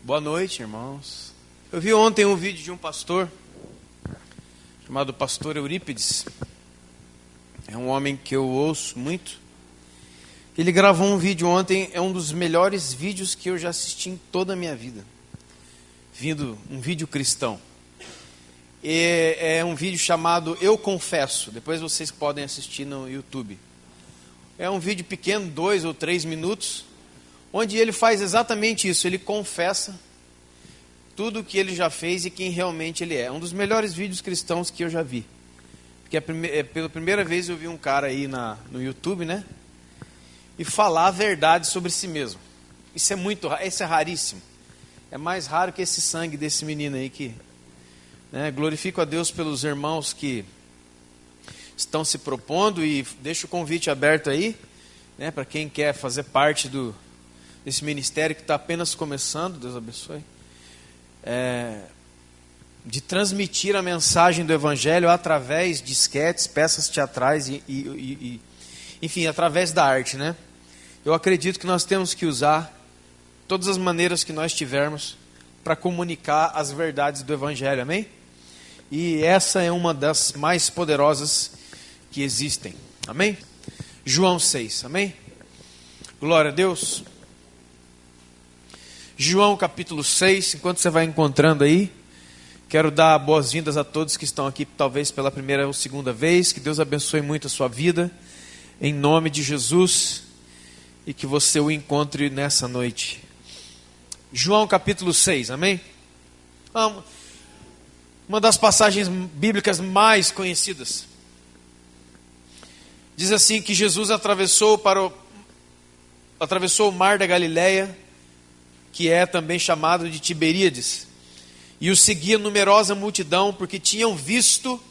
Boa noite, irmãos. Eu vi ontem um vídeo de um pastor, chamado Pastor Eurípides. É um homem que eu ouço muito. Ele gravou um vídeo ontem, é um dos melhores vídeos que eu já assisti em toda a minha vida. Um vídeo cristão. É um vídeo chamado Eu Confesso. Depois vocês podem assistir no YouTube. É um vídeo pequeno, 2 ou 3 minutos, onde ele faz exatamente isso. Ele confessa tudo o que ele já fez e quem realmente ele é. É um dos melhores vídeos cristãos que eu já vi. Porque pela primeira vez eu vi um cara aí no YouTube, né? E falar a verdade sobre si mesmo. Isso é raríssimo. É mais raro que esse sangue desse menino aí que... glorifico a Deus pelos irmãos que estão se propondo e deixo o convite aberto aí, para quem quer fazer parte desse ministério que está apenas começando, Deus abençoe, de transmitir a mensagem do Evangelho através de esquetes, peças teatrais enfim, através da arte, Eu acredito que nós temos que usar todas as maneiras que nós tivermos para comunicar as verdades do Evangelho, amém? E essa é uma das mais poderosas que existem, amém? João 6, amém? Glória a Deus. João capítulo 6, enquanto você vai encontrando aí, quero dar boas-vindas a todos que estão aqui, talvez pela primeira ou segunda vez, que Deus abençoe muito a sua vida, em nome de Jesus, e que você o encontre nessa noite. João capítulo 6, amém? Uma das passagens bíblicas mais conhecidas. Diz assim que Jesus atravessou o mar da Galileia, que é também chamado de Tiberíades, e o seguia numerosa multidão, porque tinham visto,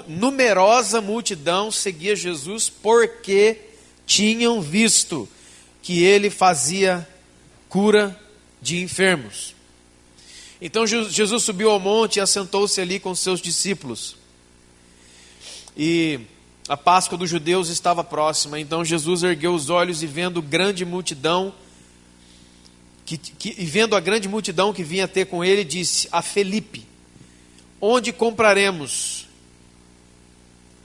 numerosa multidão seguia Jesus, porque tinham visto que ele fazia cura de enfermos. Então Jesus subiu ao monte e assentou-se ali com seus discípulos. E a Páscoa dos judeus estava próxima. Então Jesus ergueu os olhos e vendo a grande multidão que vinha ter com ele, disse a Felipe: onde compraremos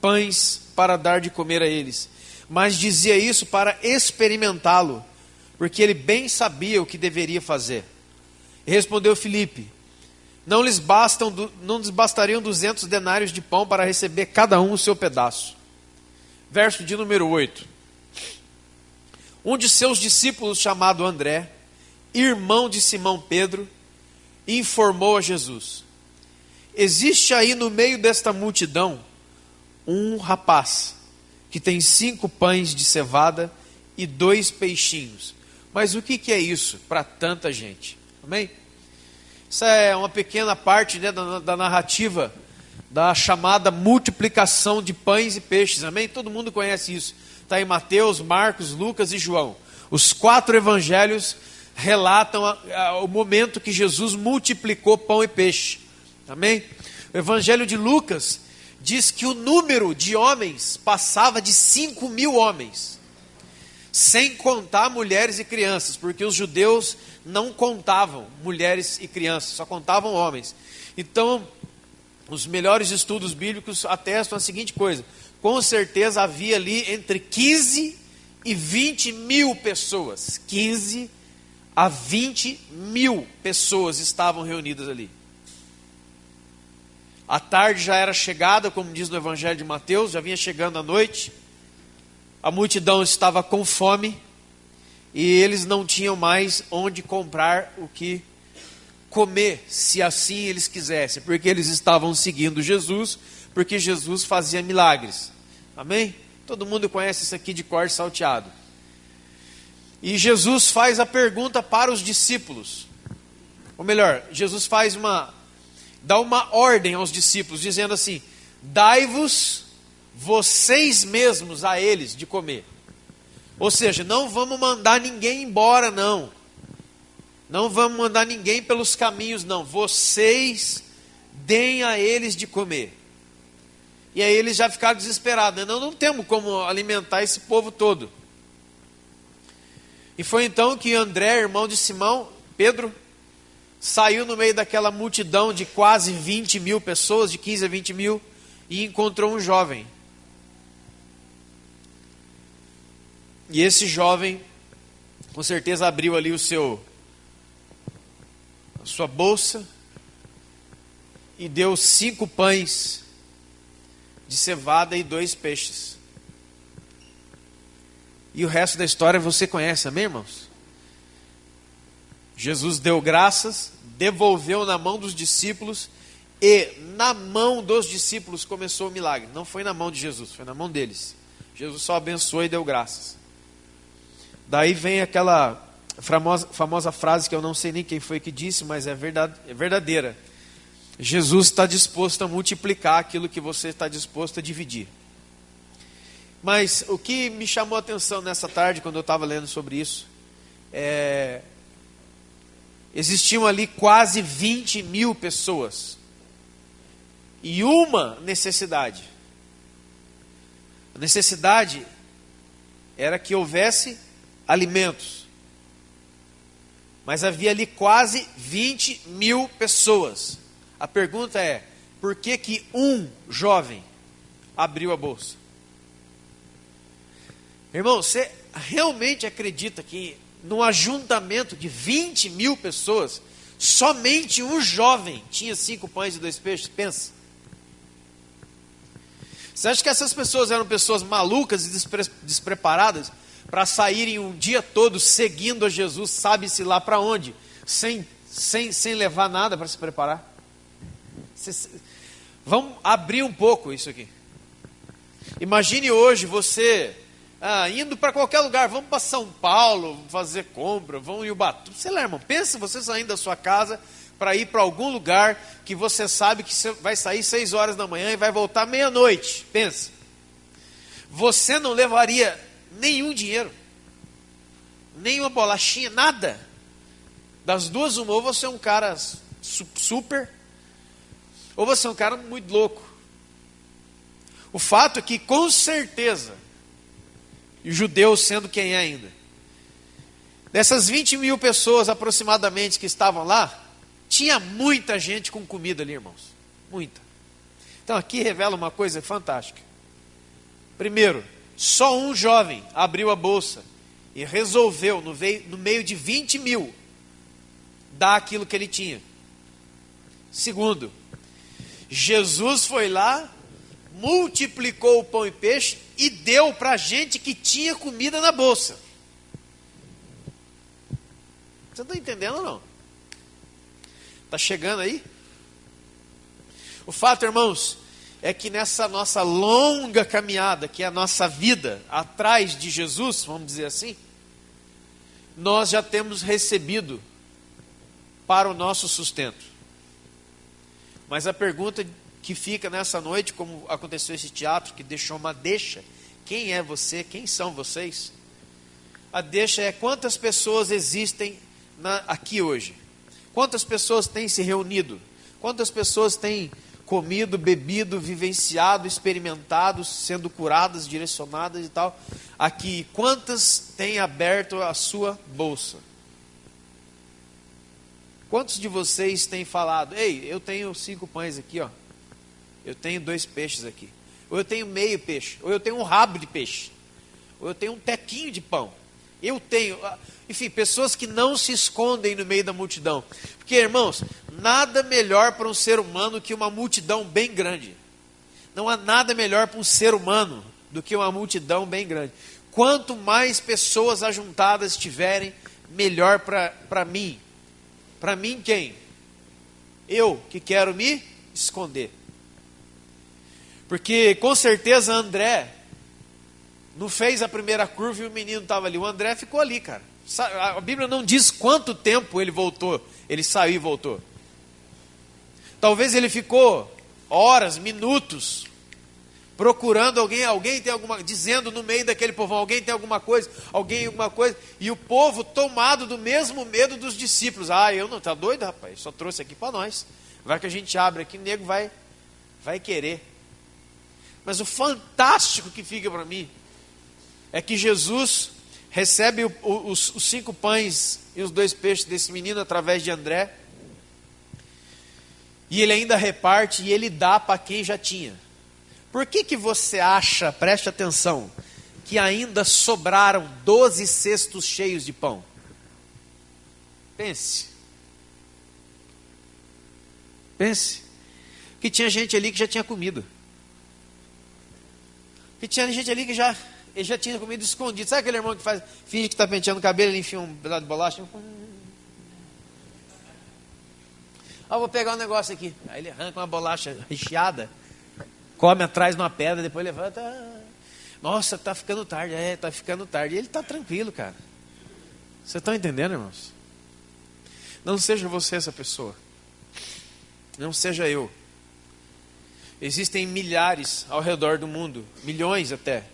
pães para dar de comer a eles? Mas dizia isso para experimentá-lo, porque ele bem sabia o que deveria fazer. E respondeu Filipe: não lhes bastariam 200 denários de pão para receber cada um o seu pedaço. Verso de número 8. Um de seus discípulos, chamado André, irmão de Simão Pedro, informou a Jesus: existe aí no meio desta multidão um rapaz que tem 5 pães de cevada e 2 peixinhos. Mas o que é isso para tanta gente? Amém? Isso é uma pequena parte da narrativa da chamada multiplicação de pães e peixes. Amém? Todo mundo conhece isso. Está em Mateus, Marcos, Lucas e João. Os 4 evangelhos relatam o momento que Jesus multiplicou pão e peixe. Amém? O evangelho de Lucas diz que o número de homens passava de 5.000 homens, sem contar mulheres e crianças, porque os judeus não contavam mulheres e crianças, só contavam homens. Então, os melhores estudos bíblicos atestam a seguinte coisa: com certeza havia ali entre 15 e 20 mil pessoas. 15 a 20 mil pessoas estavam reunidas ali. A tarde já era chegada, como diz no Evangelho de Mateus, já vinha chegando a noite. A multidão estava com fome e eles não tinham mais onde comprar o que comer, se assim eles quisessem, porque eles estavam seguindo Jesus, porque Jesus fazia milagres. Amém? Todo mundo conhece isso aqui de cor salteado. E Jesus faz a pergunta para os discípulos. Ou melhor, Jesus dá uma ordem aos discípulos, dizendo assim: dai-vos vocês mesmos a eles de comer. Ou seja, não vamos mandar ninguém embora, não. Não vamos mandar ninguém pelos caminhos, não. Vocês deem a eles de comer. E aí eles já ficaram desesperados, né? Não temos como alimentar esse povo todo. E foi então que André, irmão de Simão, Pedro, saiu no meio daquela multidão de quase 20 mil pessoas, de 15 a 20 mil, e encontrou um jovem. E esse jovem, com certeza, abriu ali a sua bolsa e deu 5 pães de cevada e 2 peixes. E o resto da história você conhece, amém, irmãos? Jesus deu graças, devolveu na mão dos discípulos, e na mão dos discípulos começou o milagre. Não foi na mão de Jesus, foi na mão deles. Jesus só abençoou e deu graças. Daí vem aquela famosa frase que eu não sei nem quem foi que disse, mas é verdadeira. Jesus está disposto a multiplicar aquilo que você está disposto a dividir. Mas o que me chamou a atenção nessa tarde, quando eu estava lendo sobre isso, existiam ali quase 20 mil pessoas. E uma necessidade. A necessidade era que houvesse alimentos. Mas havia ali quase 20 mil pessoas. A pergunta é, por que um jovem abriu a bolsa? Irmão, você realmente acredita que num ajuntamento de 20 mil pessoas, somente um jovem tinha 5 pães e 2 peixes? Pensa. Você acha que essas pessoas eram pessoas malucas e despreparadas para saírem um dia todo seguindo a Jesus, sabe-se lá para onde, sem levar nada para se preparar? Vamos abrir um pouco isso aqui. Imagine hoje você indo para qualquer lugar, vamos para São Paulo fazer compra, vamos em Ubatuba, sei lá, irmão, pensa você saindo da sua casa para ir para algum lugar que você sabe que você vai sair 6 horas da manhã e vai voltar meia-noite. Pensa, você não levaria nenhum dinheiro, nenhuma bolachinha, nada. Das duas uma, ou você é um cara super, ou você é um cara muito louco. O fato é que com certeza, e o judeu sendo quem é ainda, dessas 20 mil pessoas aproximadamente que estavam lá, tinha muita gente com comida ali, irmãos. Muita. Então aqui revela uma coisa fantástica. Primeiro, só um jovem abriu a bolsa e resolveu, no meio de 20 mil, dar aquilo que ele tinha. Segundo, Jesus foi lá, multiplicou o pão e peixe e deu para gente que tinha comida na bolsa. Você está entendendo ou não? Está chegando aí? O fato, irmãos, é que nessa nossa longa caminhada, que é a nossa vida atrás de Jesus, vamos dizer assim, nós já temos recebido para o nosso sustento. Mas a pergunta que fica nessa noite, como aconteceu esse teatro, que deixou uma deixa, quem é você, quem são vocês? A deixa é quantas pessoas existem aqui hoje? Quantas pessoas têm se reunido? Quantas pessoas têm comido, bebido, vivenciado, experimentado, sendo curadas, direcionadas e tal? Aqui, quantas têm aberto a sua bolsa? Quantos de vocês têm falado, ei, eu tenho 5 pães aqui, ó. Eu tenho 2 peixes aqui. Ou eu tenho meio peixe. Ou eu tenho um rabo de peixe. Ou eu tenho um tequinho de pão. Eu tenho... Enfim, pessoas que não se escondem no meio da multidão. Porque, irmãos, nada melhor para um ser humano que uma multidão bem grande. Não há nada melhor para um ser humano do que uma multidão bem grande. Quanto mais pessoas ajuntadas estiverem, melhor para mim. Para mim quem? Eu que quero me esconder. Porque com certeza André não fez a primeira curva e o menino estava ali. O André ficou ali, cara. A Bíblia não diz quanto tempo ele voltou. Ele saiu e voltou. Talvez ele ficou horas, minutos, procurando alguém tem alguma, dizendo no meio daquele povão, alguém tem alguma coisa, e o povo tomado do mesmo medo dos discípulos. Eu não, tá doido, rapaz? Só trouxe aqui para nós. Vai que a gente abre aqui, o nego vai querer. Mas o fantástico que fica para mim é que Jesus recebe os 5 pães e os 2 peixes desse menino através de André, e ele ainda reparte e ele dá para quem já tinha. Por que você acha, preste atenção, que ainda sobraram 12 cestos cheios de pão? Pense. Que tinha gente ali que já tinha comido. Que tinha gente ali que ele já tinha comido escondido. Sabe aquele irmão que finge que está penteando o cabelo e enfia um pedaço de bolacha? Vou pegar um negócio aqui. Aí ele arranca uma bolacha recheada, come atrás de uma pedra, depois levanta. Nossa, está ficando tarde. Está ficando tarde. E ele está tranquilo, cara. Vocês estão entendendo, irmãos? Não seja você essa pessoa. Não seja eu. Existem milhares ao redor do mundo, milhões até.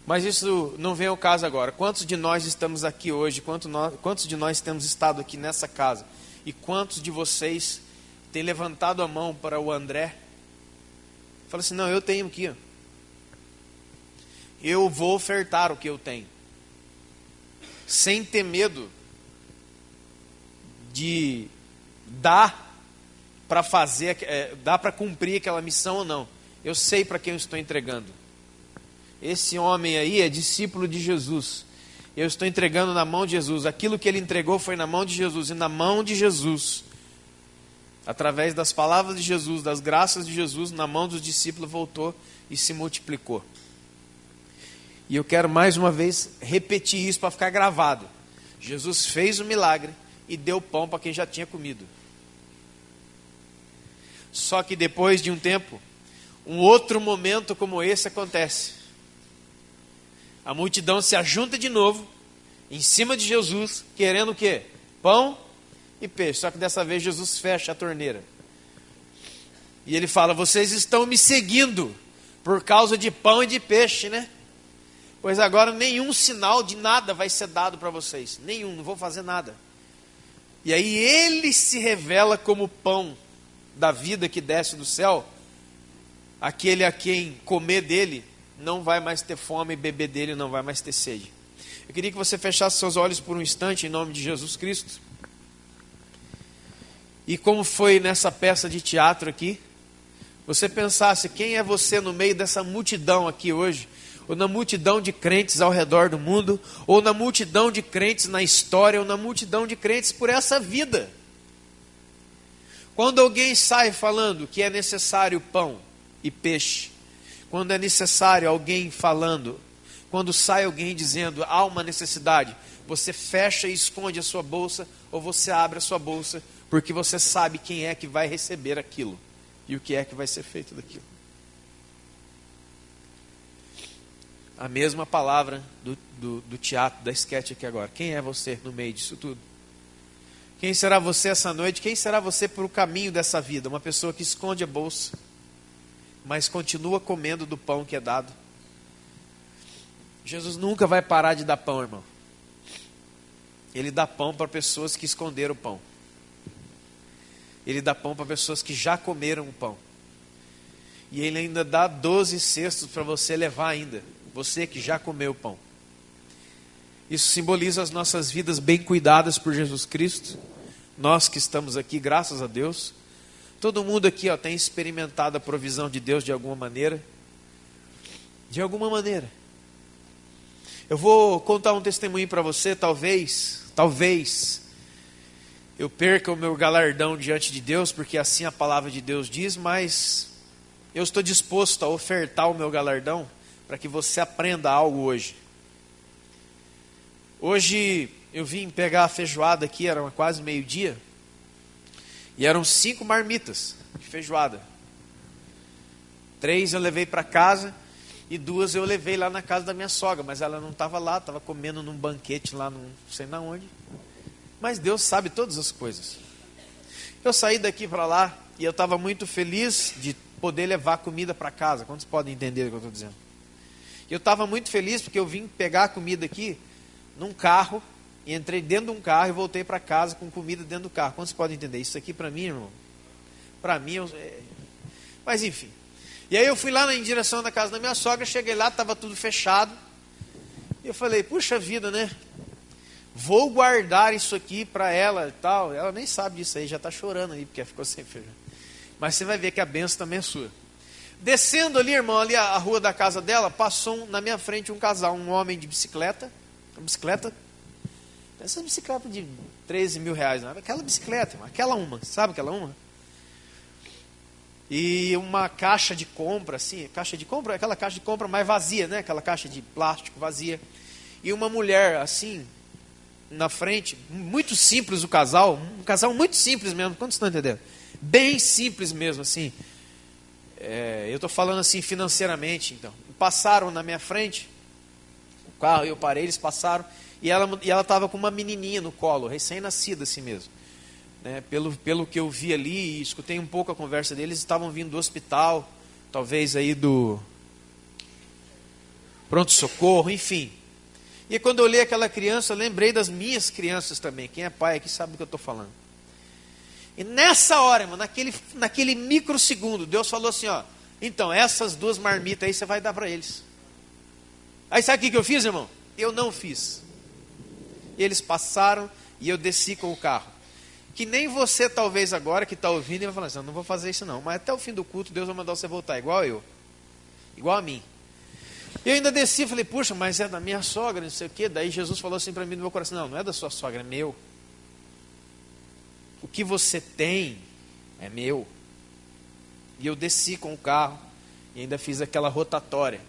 Mas isso não vem ao caso agora. Quantos de nós estamos aqui hoje? Quantos de nós temos estado aqui nessa casa? E quantos de vocês têm levantado a mão para o André? Fala assim, não, eu tenho aqui. Ó. Eu vou ofertar o que eu tenho. Sem ter medo de dar para fazer, dá para cumprir aquela missão ou não. Eu sei para quem eu estou entregando. Esse homem aí é discípulo de Jesus. Eu estou entregando na mão de Jesus. Aquilo que ele entregou foi na mão de Jesus. E na mão de Jesus, através das palavras de Jesus, das graças de Jesus, na mão dos discípulos voltou e se multiplicou. E eu quero mais uma vez repetir isso para ficar gravado. Jesus fez o milagre e deu pão para quem já tinha comido. Só que depois de um tempo, um outro momento como esse acontece. A multidão se ajunta de novo, em cima de Jesus, querendo o quê? Pão e peixe. Só que dessa vez Jesus fecha a torneira. E ele fala, vocês estão me seguindo por causa de pão e de peixe, né? Pois agora nenhum sinal de nada vai ser dado para vocês. Nenhum, não vou fazer nada. E aí ele se revela como pão da vida que desce do céu. Aquele a quem comer dele não vai mais ter fome, e beber dele não vai mais ter sede. Eu queria que você fechasse seus olhos por um instante, em nome de Jesus Cristo. E como foi nessa peça de teatro aqui, você pensasse, quem é você no meio dessa multidão aqui hoje? Ou na multidão de crentes ao redor do mundo, ou na multidão de crentes na história, ou na multidão de crentes por essa vida. Quando alguém sai falando que é necessário pão e peixe, quando é necessário alguém falando, quando sai alguém dizendo há uma necessidade, você fecha e esconde a sua bolsa, ou você abre a sua bolsa, porque você sabe quem é que vai receber aquilo, e o que é que vai ser feito daquilo. A mesma palavra do teatro, da esquete aqui agora. Quem é você no meio disso tudo? Quem será você essa noite? Quem será você por o caminho dessa vida? Uma pessoa que esconde a bolsa, mas continua comendo do pão que é dado. Jesus nunca vai parar de dar pão, irmão. Ele dá pão para pessoas que esconderam o pão. Ele dá pão para pessoas que já comeram o pão. E ele ainda dá 12 cestos para você levar ainda. Você que já comeu o pão. Isso simboliza as nossas vidas bem cuidadas por Jesus Cristo. Nós que estamos aqui, graças a Deus. Todo mundo aqui tem experimentado a provisão de Deus de alguma maneira. De alguma maneira. Eu vou contar um testemunho para você, talvez eu perca o meu galardão diante de Deus, porque assim a palavra de Deus diz, mas eu estou disposto a ofertar o meu galardão para que você aprenda algo hoje. Hoje eu vim pegar a feijoada aqui, era quase meio-dia, e eram 5 marmitas de feijoada. 3 eu levei para casa e 2 eu levei lá na casa da minha sogra, mas ela não estava lá, estava comendo num banquete lá, não sei na onde. Mas Deus sabe todas as coisas. Eu saí daqui para lá e eu estava muito feliz de poder levar comida para casa. Quantos podem entender o que eu estou dizendo? Eu estava muito feliz porque eu vim pegar a comida aqui num carro, e entrei dentro de um carro e voltei para casa com comida dentro do carro. Quantos podem entender? Isso aqui para mim, irmão, para mim, mas enfim. E aí eu fui lá em direção da casa da minha sogra, cheguei lá, estava tudo fechado. E eu falei, puxa vida, né? Vou guardar isso aqui para ela e tal. Ela nem sabe disso aí, já está chorando aí, porque ficou sem feijão. Mas você vai ver que a bênção também é sua. Descendo ali, irmão, ali a rua da casa dela, passou na minha frente um casal, um homem de bicicleta. Uma bicicleta, essa bicicleta de 13 mil reais, não? Aquela bicicleta, irmão, aquela uma, sabe aquela uma? E uma caixa de compra, assim, caixa de compra, aquela caixa de compra mais vazia, né? Aquela caixa de plástico vazia. E uma mulher, assim, na frente, muito simples o casal, um casal muito simples mesmo, quantos estão entendendo? Bem simples mesmo, assim. Eu estou falando assim financeiramente, então. Passaram na minha frente, o carro, eu parei, eles passaram, e ela estava com uma menininha no colo, recém-nascida assim mesmo. Né? Pelo que eu vi ali, e escutei um pouco a conversa deles, estavam vindo do hospital, talvez aí do pronto-socorro, enfim. E quando eu olhei aquela criança, eu lembrei das minhas crianças também. Quem é pai aqui sabe do que eu estou falando. E nessa hora, irmão, naquele microsegundo, Deus falou assim, ó, então, essas duas marmitas aí você vai dar para eles. Aí sabe o que eu fiz, irmão? Eu não fiz. E eles passaram e eu desci com o carro. Que nem você talvez agora que está ouvindo e vai falar assim, não vou fazer isso não. Mas até o fim do culto Deus vai mandar você voltar igual eu. Igual a mim. Eu ainda desci e falei, puxa, mas é da minha sogra, não sei o quê. Daí Jesus falou assim para mim no meu coração, não é da sua sogra, é meu. O que você tem é meu. E eu desci com o carro e ainda fiz aquela rotatória.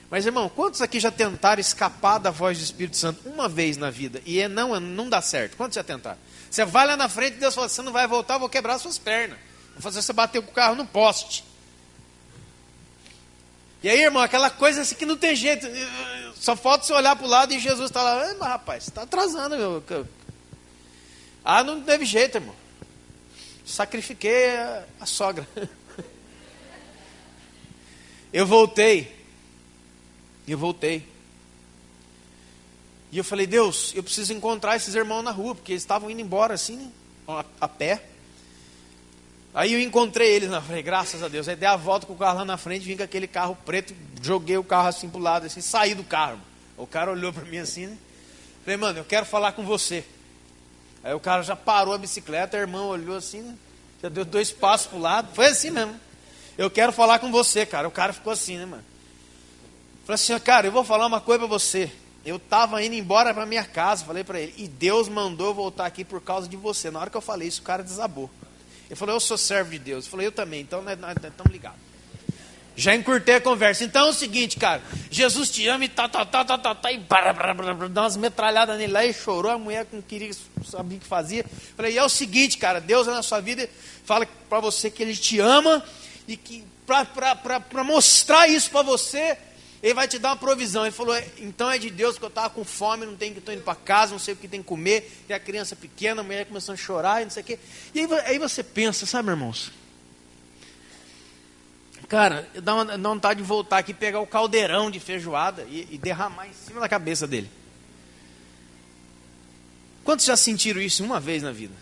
Mas, irmão, quantos aqui já tentaram escapar da voz do Espírito Santo uma vez na vida? E não dá certo. Quantos já tentaram? Você vai lá na frente e Deus fala, você não vai voltar, eu vou quebrar suas pernas. Vou fazer você bater com o carro no poste. E aí, irmão, aquela coisa assim que não tem jeito. Só falta você olhar para o lado e Jesus está lá, mas rapaz, você está atrasando, meu. Ah, não teve jeito, irmão. Sacrifiquei a sogra. Eu voltei. E eu falei, Deus, eu preciso encontrar esses irmãos na rua, porque eles estavam indo embora assim, né, a pé. Aí eu encontrei eles na frente, graças a Deus. Aí dei a volta com o carro lá na frente, vim com aquele carro preto, joguei o carro assim pro lado, assim, saí do carro. Irmão. O cara olhou para mim assim, né? Falei, mano, eu quero falar com você. Aí o cara já parou a bicicleta, a irmã olhou assim, né? Já deu 2 passos pro lado, foi assim mesmo. Eu quero falar com você, cara. O cara ficou assim, né, mano? Falei assim, cara, eu vou falar uma coisa para você. Eu estava indo embora para minha casa, falei para ele, e Deus mandou eu voltar aqui por causa de você. Na hora que eu falei isso, o cara desabou. Ele falou, eu sou servo de Deus. Eu falei, eu também, então nós estamos ligados. Já encurtei a conversa. Então é o seguinte, cara, Jesus te ama e e dá umas metralhadas nele lá e chorou. A mulher não queria, sabia o que fazia. Falei, e é o seguinte, cara, Deus na sua vida fala para você que Ele te ama e que para mostrar isso para você, Ele vai te dar uma provisão. Ele falou, então é de Deus, porque eu estava com fome, não tenho que estou indo para casa, não sei o que tem que comer, tem a criança pequena, a mulher começando a chorar e não sei o quê. E aí você pensa, sabe, irmãos? Cara, dá vontade de voltar aqui, pegar o caldeirão de feijoada e derramar em cima da cabeça dele. Quantos já sentiram isso uma vez na vida?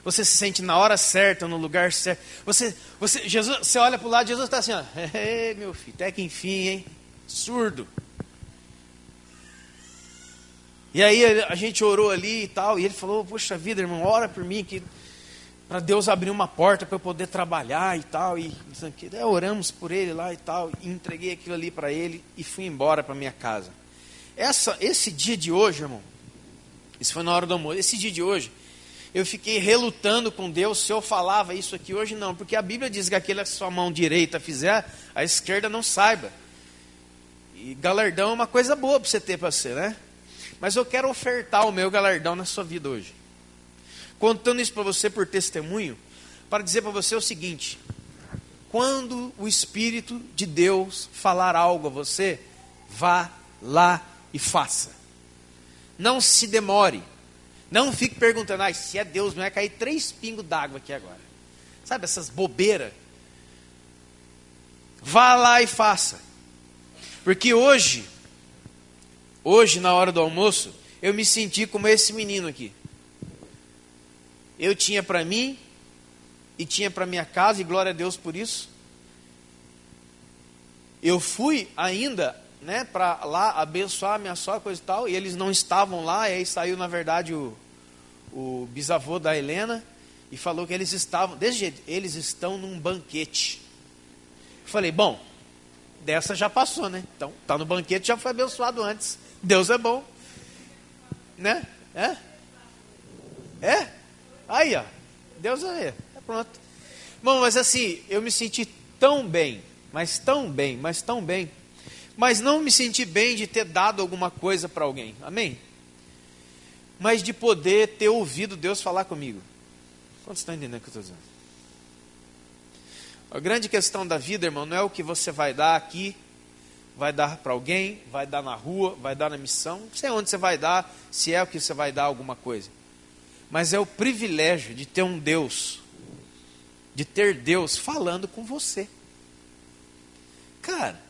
Você se sente na hora certa, no lugar certo. Você olha para o lado, Jesus está assim, ó. Meu filho, até que enfim, hein? Surdo. E aí a gente orou ali e tal, e ele falou, poxa vida, irmão, ora por mim, para Deus abrir uma porta para eu poder trabalhar e tal, e isso aqui. Daí oramos por ele lá e tal, e entreguei aquilo ali para ele e fui embora para minha casa. Esse dia de hoje, irmão, isso foi na hora do almoço, esse dia de hoje, eu fiquei relutando com Deus se eu falava isso aqui hoje não, porque a Bíblia diz que aquele que a sua mão direita fizer, a esquerda não saiba. E galardão é uma coisa boa para você ter para você, né? Mas eu quero ofertar o meu galardão na sua vida hoje. Contando isso para você por testemunho, para dizer para você o seguinte: quando o Espírito de Deus falar algo a você, vá lá e faça. Não se demore. Não fique perguntando, se é Deus, não vai cair 3 pingos d'água aqui agora. Sabe, essas bobeiras. Vá lá e faça. Porque hoje, na hora do almoço, eu me senti como esse menino aqui. Eu tinha para mim, e tinha para minha casa, e glória a Deus por isso. Eu fui ainda né, para lá abençoar a minha sogra, coisa e tal, e eles não estavam lá, e aí saiu, na verdade, o bisavô da Helena, e falou que eles estavam, desse jeito, eles estão num banquete. Eu falei, bom, dessa já passou, né? Então, tá no banquete, já foi abençoado antes. Deus é bom. Né? Aí, ó. Deus é pronto. Bom, mas assim, eu me senti tão bem, mas tão bem, mas não me senti bem de ter dado alguma coisa para alguém. Amém? Mas de poder ter ouvido Deus falar comigo. Quantos estão entendendo o que eu estou dizendo? A grande questão da vida, irmão, não é o que você vai dar aqui, vai dar para alguém, vai dar na rua, vai dar na missão, não sei onde você vai dar, se é o que você vai dar alguma coisa. Mas é o privilégio de ter um Deus, de ter Deus falando com você. Cara,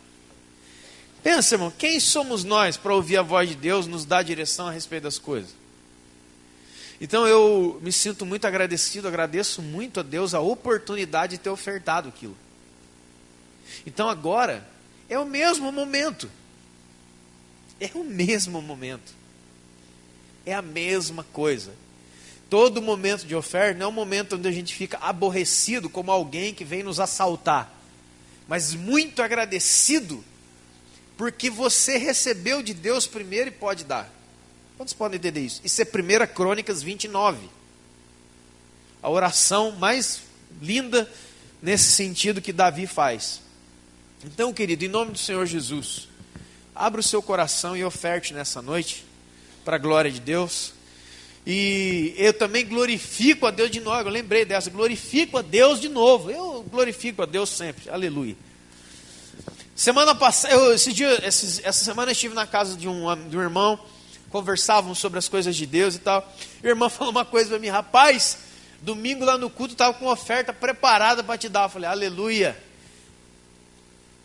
pensa, irmão, quem somos nós para ouvir a voz de Deus, nos dar direção a respeito das coisas? Então eu me sinto muito agradecido, agradeço muito a Deus a oportunidade de ter ofertado aquilo. Então agora é o mesmo momento. É o mesmo momento. É a mesma coisa. Todo momento de oferta não é um momento onde a gente fica aborrecido como alguém que vem nos assaltar, mas muito agradecido porque você recebeu de Deus primeiro e pode dar. Quantos podem entender isso? Isso é 1 Crônicas 29. A oração mais linda nesse sentido que Davi faz. Então, querido, em nome do Senhor Jesus, abra o seu coração e oferte nessa noite, para a glória de Deus. E eu também glorifico a Deus de novo, eu lembrei dessa, glorifico a Deus de novo. Eu glorifico a Deus sempre, aleluia. Semana passada, essa semana eu estive na casa de um irmão, conversavam sobre as coisas de Deus e tal. E o irmão falou uma coisa para mim, rapaz, domingo lá no culto estava com uma oferta preparada para te dar. Eu falei, aleluia.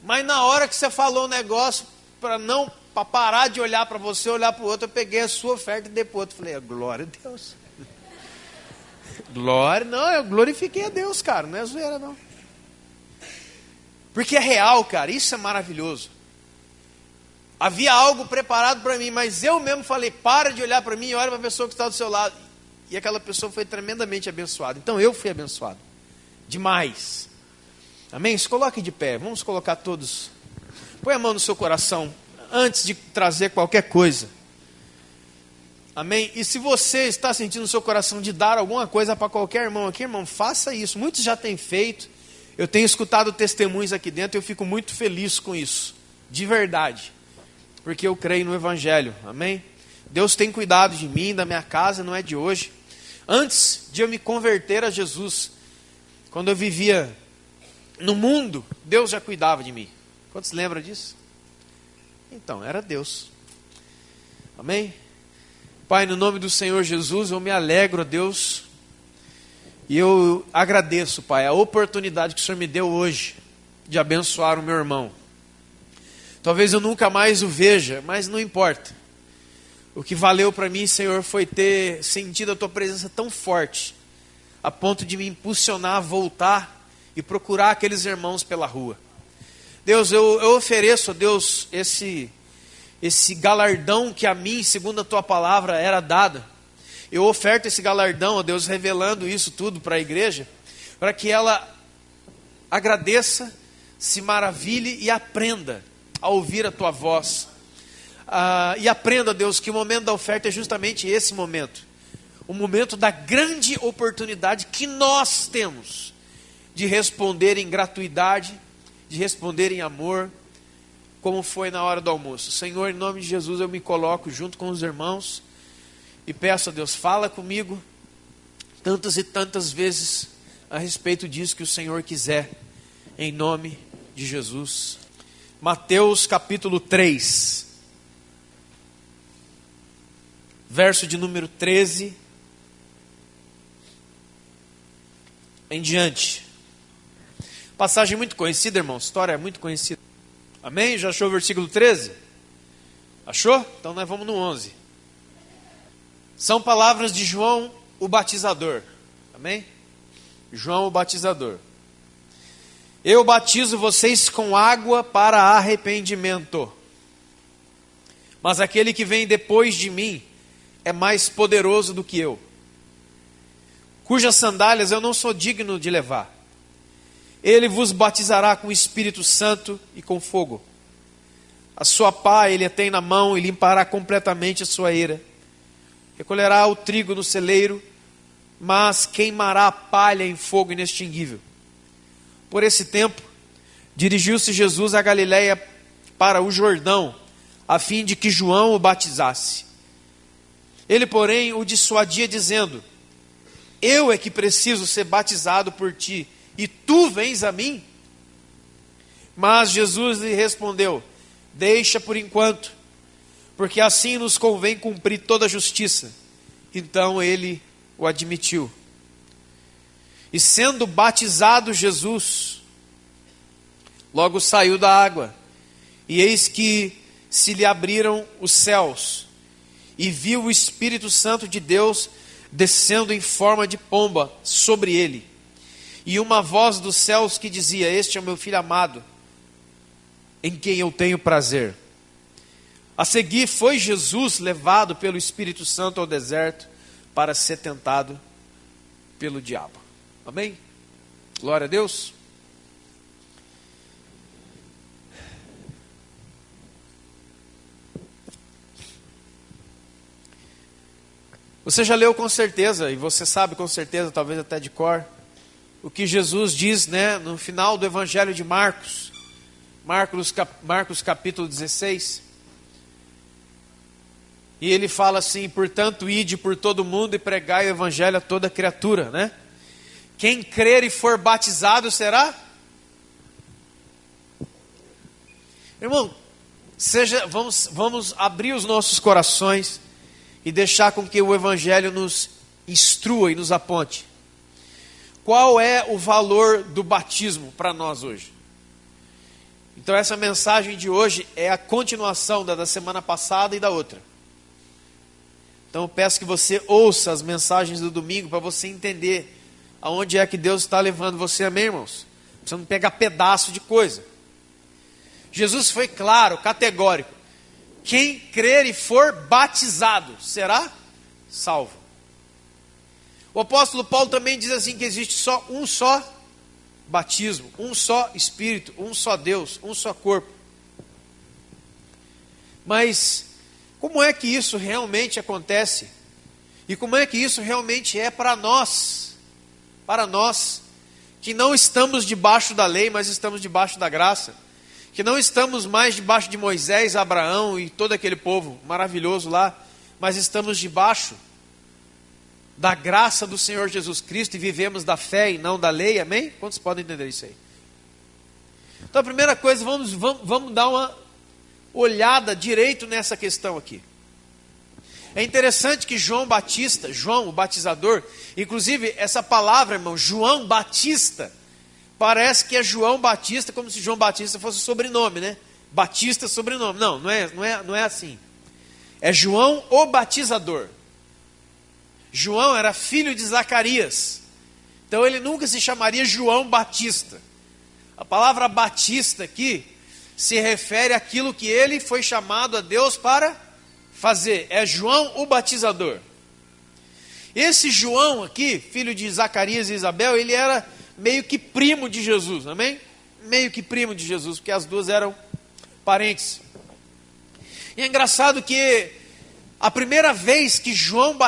Mas na hora que você falou um negócio, para parar de olhar para você, olhar para o outro, eu peguei a sua oferta e dei para o outro. Eu falei, glória a Deus. Glória, não, eu glorifiquei a Deus, cara, não é zoeira não. Porque é real, cara, isso é maravilhoso. Havia algo preparado para mim, mas eu mesmo falei, para de olhar para mim e olha para a pessoa que está do seu lado. E aquela pessoa foi tremendamente abençoada. Então eu fui abençoado. Demais. Amém? Se coloque de pé, vamos colocar todos. Põe a mão no seu coração, antes de trazer qualquer coisa. Amém? E se você está sentindo no seu coração de dar alguma coisa para qualquer irmão aqui, irmão, faça isso. Muitos já têm feito. Eu tenho escutado testemunhos aqui dentro e eu fico muito feliz com isso. De verdade. Porque eu creio no Evangelho, amém? Deus tem cuidado de mim, da minha casa, não é de hoje. Antes de eu me converter a Jesus, quando eu vivia no mundo, Deus já cuidava de mim. Quantos lembram disso? Então, era Deus. Amém? Pai, no nome do Senhor Jesus, eu me alegro, Deus, e eu agradeço, Pai, a oportunidade que o Senhor me deu hoje de abençoar o meu irmão. Talvez eu nunca mais o veja, mas não importa. O que valeu para mim, Senhor, foi ter sentido a Tua presença tão forte, a ponto de me impulsionar a voltar e procurar aqueles irmãos pela rua. Deus, eu ofereço a Deus esse galardão que a mim, segundo a Tua palavra, era dada. Eu oferto esse galardão, ó Deus, revelando isso tudo para a igreja, para que ela agradeça, se maravilhe e aprenda a ouvir a Tua voz. E aprenda, Deus, que o momento da oferta é justamente esse momento. O momento da grande oportunidade que nós temos de responder em gratuidade, de responder em amor, como foi na hora do almoço. Senhor, em nome de Jesus, eu me coloco junto com os irmãos e peço a Deus, fala comigo tantas e tantas vezes a respeito disso que o Senhor quiser, em nome de Jesus. Mateus capítulo 3, verso de número 13 em diante. Passagem muito conhecida, irmão, história é muito conhecida. Amém? Já achou o versículo 13? Achou? Então nós vamos no 11. São palavras de João o Batizador. Amém? João o Batizador. Eu batizo vocês com água para arrependimento. mas aquele que vem depois de mim é mais poderoso do que eu, cujas sandálias eu não sou digno de levar. Ele vos batizará com o Espírito Santo e com fogo. A sua pá ele a tem na mão e limpará completamente a sua eira. Recolherá o trigo no celeiro, mas queimará a palha em fogo inextinguível. Por esse tempo, dirigiu-se Jesus a Galiléia para o Jordão, a fim de que João o batizasse. Ele, porém, o dissuadia, dizendo: eu é que preciso ser batizado por ti, e tu vens a mim? Mas Jesus lhe respondeu: deixa por enquanto, porque assim nos convém cumprir toda a justiça. Então ele o admitiu. E sendo batizado Jesus, logo saiu da água, e eis que se lhe abriram os céus, e viu o Espírito Santo de Deus descendo em forma de pomba sobre ele. E uma voz dos céus que dizia: este é o meu filho amado, em quem eu tenho prazer. A seguir foi Jesus levado pelo Espírito Santo ao deserto para ser tentado pelo diabo. Amém? Glória a Deus. Você já leu com certeza, e você sabe com certeza, talvez até de cor, o que Jesus diz, né, no final do Evangelho de Marcos. Marcos capítulo 16. E ele fala assim: portanto, ide por todo mundo e pregai o Evangelho a toda criatura, né? Quem crer e for batizado será? Irmão, vamos abrir os nossos corações e deixar com que o Evangelho nos instrua e nos aponte. Qual é o valor do batismo para nós hoje? Então essa mensagem de hoje é a continuação da semana passada e da outra. Então eu peço que você ouça as mensagens do domingo para você entender aonde é que Deus está levando você, amém, irmãos? Você não pegar pedaço de coisa. Jesus foi claro, categórico: quem crer e for batizado será salvo. O apóstolo Paulo também diz assim, que existe só um só batismo, um só Espírito, um só Deus, um só corpo. Mas como é que isso realmente acontece? E como é que isso realmente é para nós? Para nós que não estamos debaixo da lei, mas estamos debaixo da graça. Que não estamos mais debaixo de Moisés, Abraão e todo aquele povo maravilhoso lá, mas estamos debaixo da graça do Senhor Jesus Cristo e vivemos da fé e não da lei, amém? Quantos podem entender isso aí? Então a primeira coisa, vamos dar uma olhada direito nessa questão aqui. É interessante que João Batista, João o batizador, inclusive essa palavra, irmão, João Batista, parece que é João Batista, como se João Batista fosse sobrenome, né? Batista sobrenome. Não é assim. É João o batizador. João era filho de Zacarias. Então ele nunca se chamaria João Batista. A palavra Batista aqui se refere àquilo que ele foi chamado a Deus para fazer. É João o batizador. Esse João aqui, filho de Zacarias e Isabel, ele era meio que primo de Jesus, amém? Meio que primo de Jesus, porque as duas eram parentes. E é engraçado que a primeira vez que João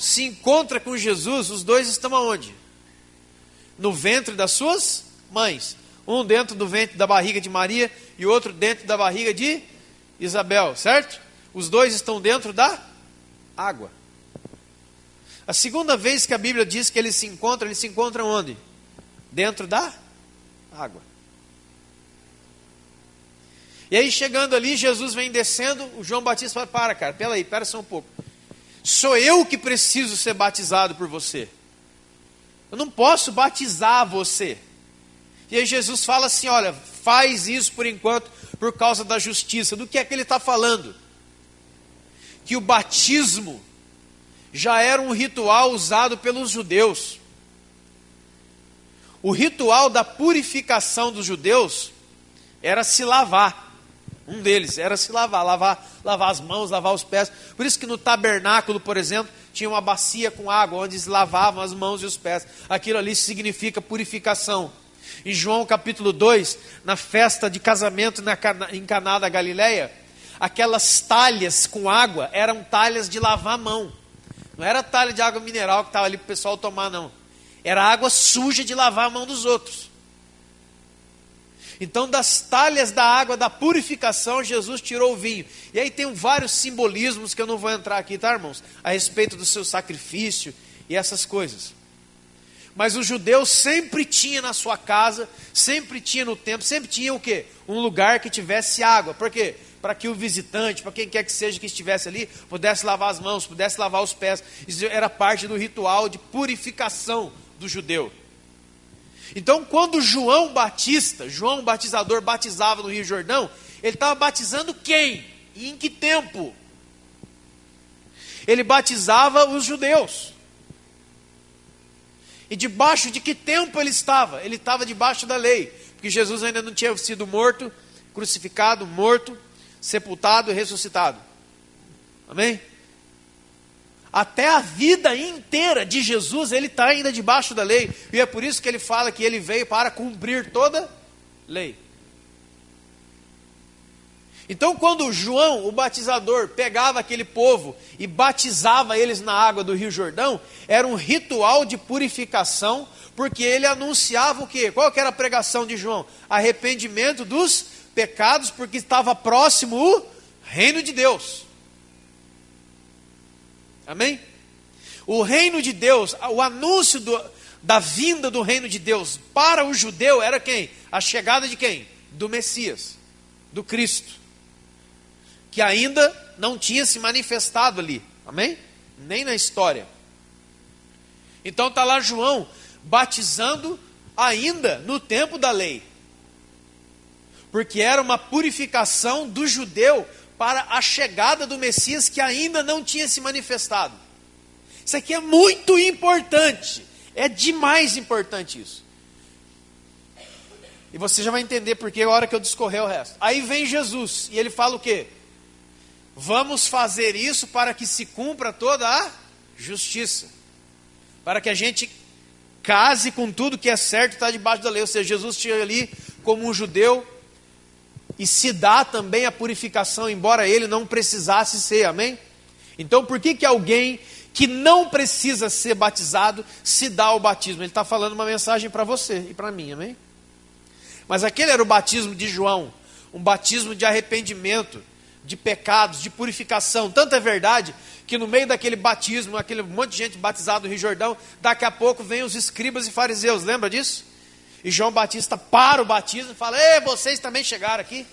se encontra com Jesus, os dois estão aonde? No ventre das suas mães. Um dentro do ventre da barriga de Maria e outro dentro da barriga de Isabel, certo? Os dois estão dentro da água. A segunda vez que a Bíblia diz que eles se encontram onde? Dentro da água. E aí chegando ali, Jesus vem descendo, o João Batista fala: pera só um pouco. Sou eu que preciso ser batizado por você. Eu não posso batizar você. E aí Jesus fala assim: olha, faz isso por enquanto, por causa da justiça. Do que é que ele está falando? Que o batismo já era um ritual usado pelos judeus. O ritual da purificação dos judeus era se lavar. Um deles era se lavar as mãos, lavar os pés. Por isso que no tabernáculo, por exemplo, tinha uma bacia com água, onde se lavavam as mãos e os pés. Aquilo ali significa purificação. Em João capítulo 2, na festa de casamento em Caná da Galileia, aquelas talhas com água eram talhas de lavar a mão. Não era talha de água mineral que estava ali para o pessoal tomar, não. Era água suja de lavar a mão dos outros. Então, das talhas da água da purificação, Jesus tirou o vinho. E aí tem vários simbolismos que eu não vou entrar aqui, tá, irmãos? A respeito do seu sacrifício e essas coisas. Mas o judeu sempre tinha na sua casa, sempre tinha no templo, sempre tinha o quê? Um lugar que tivesse água. Por quê? Para que o visitante, para quem quer que seja que estivesse ali, pudesse lavar as mãos, pudesse lavar os pés. Isso era parte do ritual de purificação do judeu. Então, quando João Batizador, batizava no Rio Jordão, ele estava batizando quem? E em que tempo? Ele batizava os judeus. E debaixo de que tempo ele estava? Ele estava debaixo da lei, porque Jesus ainda não tinha sido morto, crucificado, morto, sepultado e ressuscitado. Amém? Até a vida inteira de Jesus, ele está ainda debaixo da lei. E é por isso que ele fala que ele veio para cumprir toda lei. Então, quando João, o batizador, pegava aquele povo e batizava eles na água do Rio Jordão, era um ritual de purificação, porque ele anunciava o quê? Qual que era a pregação de João? Arrependimento dos pecados, porque estava próximo o reino de Deus. Amém? O reino de Deus, o anúncio da vinda do reino de Deus para o judeu era quem? A chegada de quem? Do Messias, do Cristo, que ainda não tinha se manifestado ali. Amém? Nem na história. Então está lá João batizando ainda no tempo da lei, porque era uma purificação do judeu para a chegada do Messias que ainda não tinha se manifestado. Isso aqui é muito importante. É demais importante isso. E você já vai entender porque a hora que eu discorrer o resto. Aí vem Jesus e ele fala o quê? Vamos fazer isso para que se cumpra toda a justiça. Para que a gente case com tudo que é certo e está debaixo da lei. Ou seja, Jesus tinha ali como um judeu e se dá também a purificação, embora ele não precisasse ser, amém? Então por que alguém que não precisa ser batizado se dá ao batismo? Ele está falando uma mensagem para você e para mim, amém? Mas aquele era o batismo de João, um batismo de arrependimento, de pecados, de purificação. Tanto é verdade que no meio daquele batismo, aquele monte de gente batizada no Rio Jordão, daqui a pouco vem os escribas e fariseus, lembra disso? E João Batista para o batismo e fala: ei, vocês também chegaram aqui?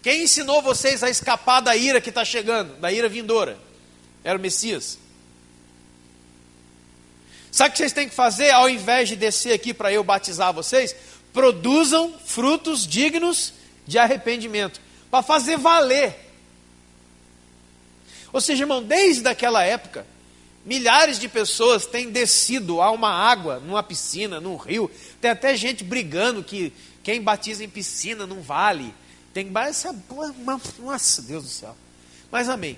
Quem ensinou vocês a escapar da ira que está chegando, da ira vindoura? Era o Messias. Sabe o que vocês têm que fazer? Ao invés de descer aqui para eu batizar vocês, produzam frutos dignos de arrependimento, para fazer valer. Ou seja, irmão, desde aquela época, milhares de pessoas têm descido a uma água, numa piscina, num rio. Tem até gente brigando que quem batiza em piscina não vale. Tem essa, nossa, Deus do céu. Mas amém.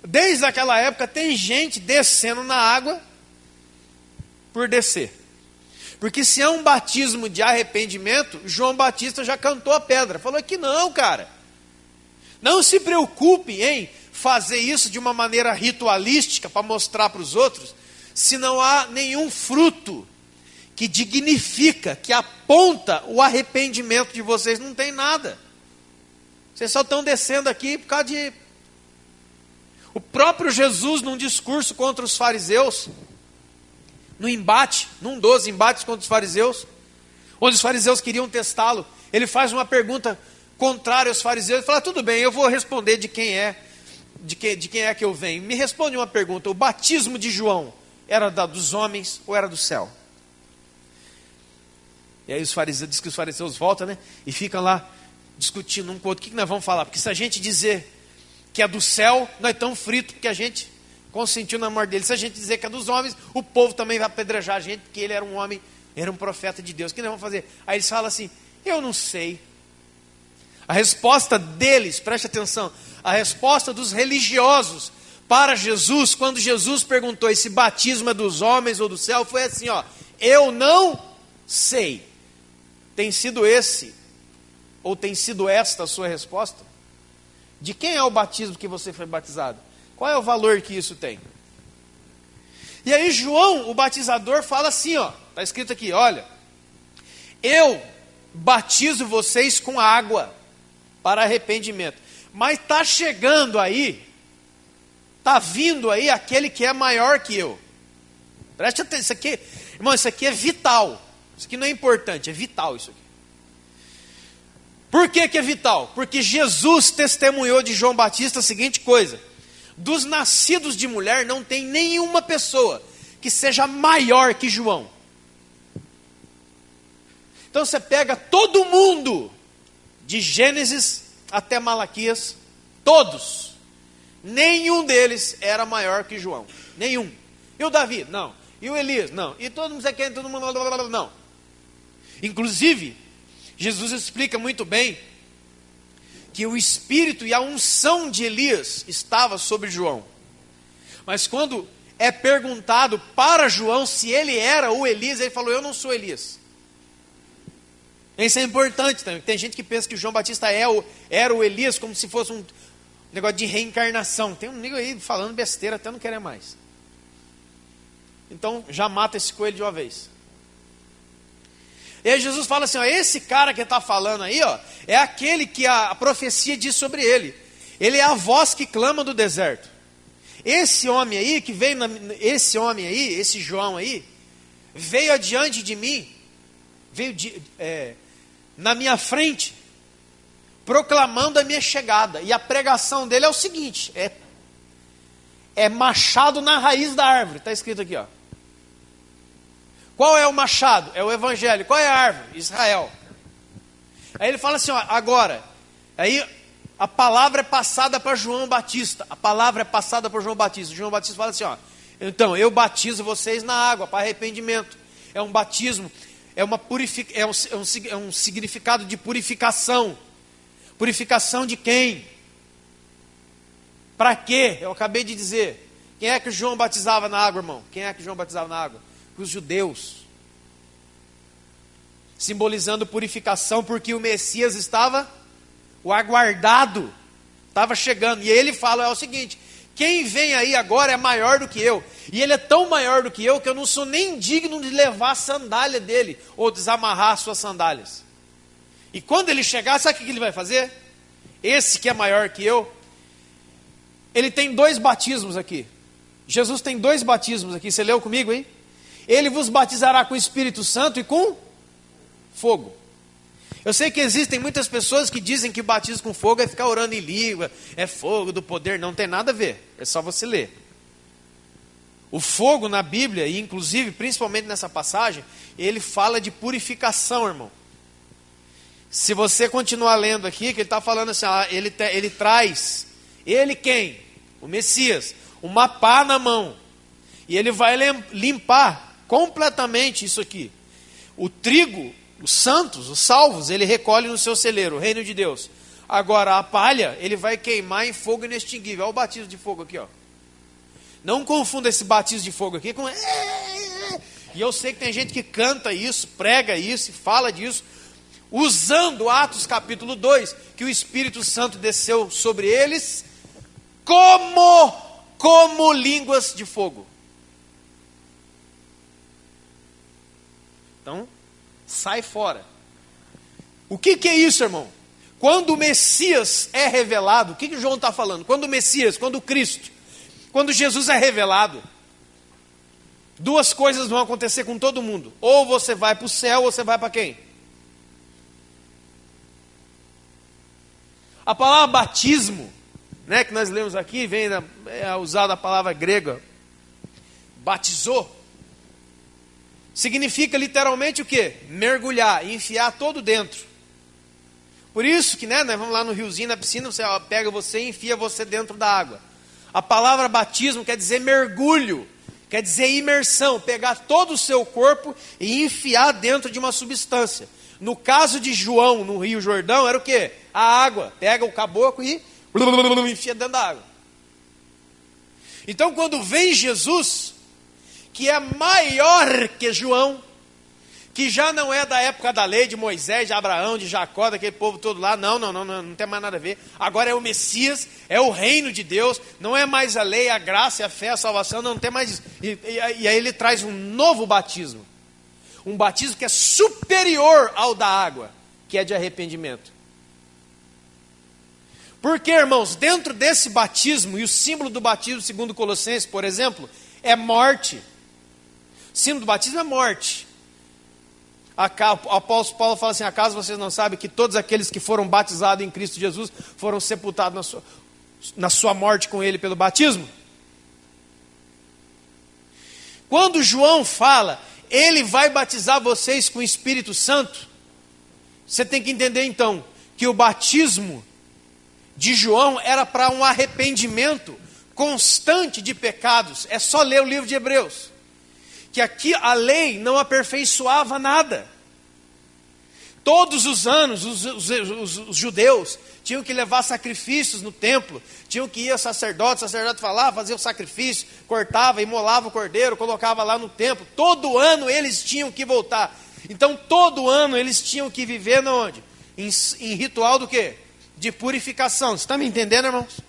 Desde aquela época tem gente descendo na água por descer. Porque se é um batismo de arrependimento, João Batista já cantou a pedra. Falou que não, cara. Não se preocupe em fazer isso de uma maneira ritualística para mostrar para os outros, se não há nenhum fruto que dignifica, que aponta o arrependimento de vocês. Não tem nada. Vocês só estão descendo aqui por causa de... O próprio Jesus, num discurso contra os fariseus, no embate, num dos embates contra os fariseus, onde os fariseus queriam testá-lo, ele faz uma pergunta contrária aos fariseus, ele fala: tudo bem, eu vou responder de quem é que eu venho. Me responde uma pergunta: o batismo de João era dos homens ou era do céu? E aí os fariseus, diz que os fariseus voltam, né? E ficam lá discutindo um com o outro. O que nós vamos falar? Porque se a gente dizer que é do céu, nós estamos fritos, porque a gente consentiu na morte dele. Se a gente dizer que é dos homens, o povo também vai apedrejar a gente, porque ele era um homem, era um profeta de Deus. O que nós vamos fazer? Aí eles falam assim: eu não sei. A resposta deles, preste atenção, a resposta dos religiosos para Jesus, quando Jesus perguntou: esse batismo é dos homens ou do céu? Foi assim, ó: eu não sei. Tem sido esse, ou tem sido esta a sua resposta? De quem é o batismo que você foi batizado? Qual é o valor que isso tem? E aí João, o batizador, fala assim, ó, está escrito aqui: olha, eu batizo vocês com água para arrependimento, mas está chegando aí, está vindo aí aquele que é maior que eu. Preste atenção, isso aqui, irmão, isso aqui é vital. Isso aqui não é importante, é vital isso aqui. Por que que é vital? Porque Jesus testemunhou de João Batista a seguinte coisa: dos nascidos de mulher não tem nenhuma pessoa que seja maior que João. Então você pega todo mundo, de Gênesis até Malaquias, todos, nenhum deles era maior que João, nenhum. E o Davi? Não. E o Elias? Não. E todo mundo, todo mundo, não. Inclusive, Jesus explica muito bem que o espírito e a unção de Elias estava sobre João. Mas quando é perguntado para João se ele era o Elias, ele falou: eu não sou Elias. Isso é importante também. Tem gente que pensa que João Batista era o Elias como se fosse um negócio de reencarnação. Tem um amigo aí falando besteira até não querer mais. Então já mata esse coelho de uma vez. E aí Jesus fala assim, ó: esse cara que está falando aí, ó, é aquele que a profecia diz sobre ele. Ele é a voz que clama do deserto. Esse homem aí, que veio, esse João aí, veio adiante de mim, na minha frente, proclamando a minha chegada. E a pregação dele é o seguinte, é machado na raiz da árvore, está escrito aqui, ó. Qual é o machado? É o evangelho. Qual é a árvore? Israel. Aí ele fala assim, ó, agora, aí a palavra é passada para João Batista. A palavra é passada para João Batista. João Batista fala assim, ó: então, eu batizo vocês na água para arrependimento. É um batismo, é um significado de purificação. Purificação de quem? Para quê? Eu acabei de dizer. Quem é que João batizava na água, irmão? Quem é que João batizava na água? Os judeus, simbolizando purificação, porque o Messias estava, o aguardado, estava chegando, e ele fala é o seguinte: quem vem aí agora é maior do que eu, e ele é tão maior do que eu não sou nem digno de levar a sandália dele, ou desamarrar as suas sandálias. E quando ele chegar, sabe o que ele vai fazer? Esse que é maior que eu, ele tem 2 batismos aqui. Jesus tem 2 batismos aqui, você leu comigo aí? Ele vos batizará com o Espírito Santo e com fogo. Eu sei que existem muitas pessoas que dizem que o batismo com fogo é ficar orando em língua, é fogo do poder. Não tem nada a ver, é só você ler. O fogo na Bíblia, e inclusive, principalmente nessa passagem, ele fala de purificação, irmão. Se você continuar lendo aqui, que ele está falando assim, ele traz, ele quem? O Messias, uma pá na mão, e ele vai limpar completamente isso aqui. O trigo, os santos, os salvos, ele recolhe no seu celeiro, o reino de Deus. Agora a palha, ele vai queimar em fogo inextinguível. Olha o batismo de fogo aqui, ó. Não confunda esse batismo de fogo aqui com... E eu sei que tem gente que canta isso, prega isso, fala disso, usando Atos capítulo 2, que o Espírito Santo desceu sobre eles como línguas de fogo. Então, sai fora. O que é isso, irmão? Quando o Messias é revelado, o que João está falando? Quando o Messias, quando o Cristo, quando Jesus é revelado, 2 coisas vão acontecer com todo mundo. Ou você vai para o céu, ou você vai para quem? A palavra batismo, né, que nós lemos aqui, é usada a palavra grega, batizou. Significa literalmente o quê? Mergulhar, enfiar todo dentro. Por isso que, nós vamos lá no riozinho, na piscina, você pega você e enfia você dentro da água. A palavra batismo quer dizer mergulho, quer dizer imersão, pegar todo o seu corpo e enfiar dentro de uma substância. No caso de João, no Rio Jordão, era o quê? A água. Pega o caboclo e enfia dentro da água. Então quando vem Jesus, que é maior que João, que já não é da época da lei, de Moisés, de Abraão, de Jacó, daquele povo todo lá, não tem mais nada a ver. Agora é o Messias, é o reino de Deus, não é mais a lei, a graça, a fé, a salvação, não tem mais isso. E aí ele traz um novo batismo, um batismo que é superior ao da água, que é de arrependimento. Porque, irmãos, dentro desse batismo, e o símbolo do batismo, segundo Colossenses, por exemplo, é morte. O símbolo do batismo é morte. O apóstolo Paulo fala assim: acaso vocês não sabem que todos aqueles que foram batizados em Cristo Jesus foram sepultados na sua morte com ele pelo batismo? Quando João fala, ele vai batizar vocês com o Espírito Santo, você tem que entender então, que o batismo de João era para um arrependimento constante de pecados. É só ler o livro de Hebreus. Que aqui a lei não aperfeiçoava nada. Todos os anos os judeus tinham que levar sacrifícios no templo, tinham que ir ao sacerdote, o sacerdote falava, fazia o sacrifício, cortava, imolava o cordeiro, colocava lá no templo. Todo ano eles tinham que voltar. Então todo ano eles tinham que viver onde? Em ritual do quê? De purificação. Você está me entendendo, irmãos?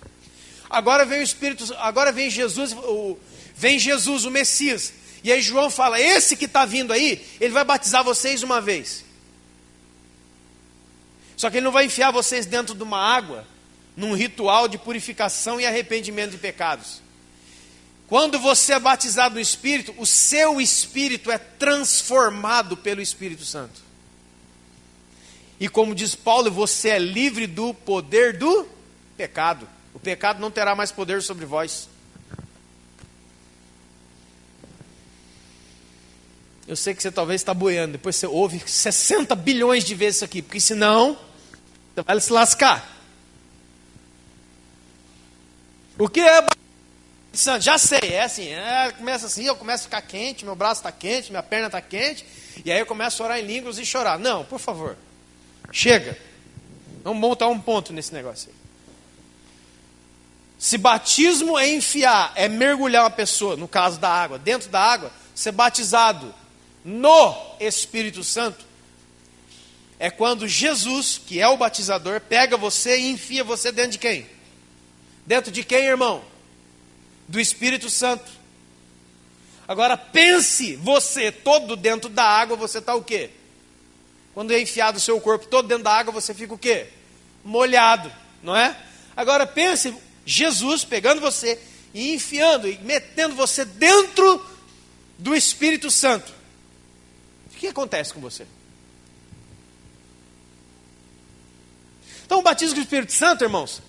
Agora vem o Espírito, agora vem Jesus, o Messias. E aí João fala, esse que está vindo aí, ele vai batizar vocês uma vez. Só que ele não vai enfiar vocês dentro de uma água, num ritual de purificação e arrependimento de pecados. Quando você é batizado no Espírito, o seu espírito é transformado pelo Espírito Santo. E como diz Paulo, você é livre do poder do pecado. O pecado não terá mais poder sobre vós. Eu sei que você talvez está boiando, depois você ouve 60 bilhões de vezes isso aqui, porque senão você vai se lascar. O que é Santo? Já sei, é assim, começa assim, eu começo a ficar quente, meu braço está quente, minha perna está quente, e aí eu começo a orar em línguas e chorar. Não, por favor, chega. Vamos botar um ponto nesse negócio aí. Se batismo é enfiar, é mergulhar uma pessoa, no caso da água, dentro da água, ser batizado no Espírito Santo, é quando Jesus, que é o batizador, pega você e enfia você dentro de quem? Dentro de quem, irmão? Do Espírito Santo. Agora pense, você todo dentro da água, você está o quê? Quando é enfiado o seu corpo todo dentro da água, você fica o quê? Molhado, não é? Agora pense, Jesus pegando você e enfiando e metendo você dentro do Espírito Santo. O que acontece com você? Então o batismo com o Espírito Santo, irmãos,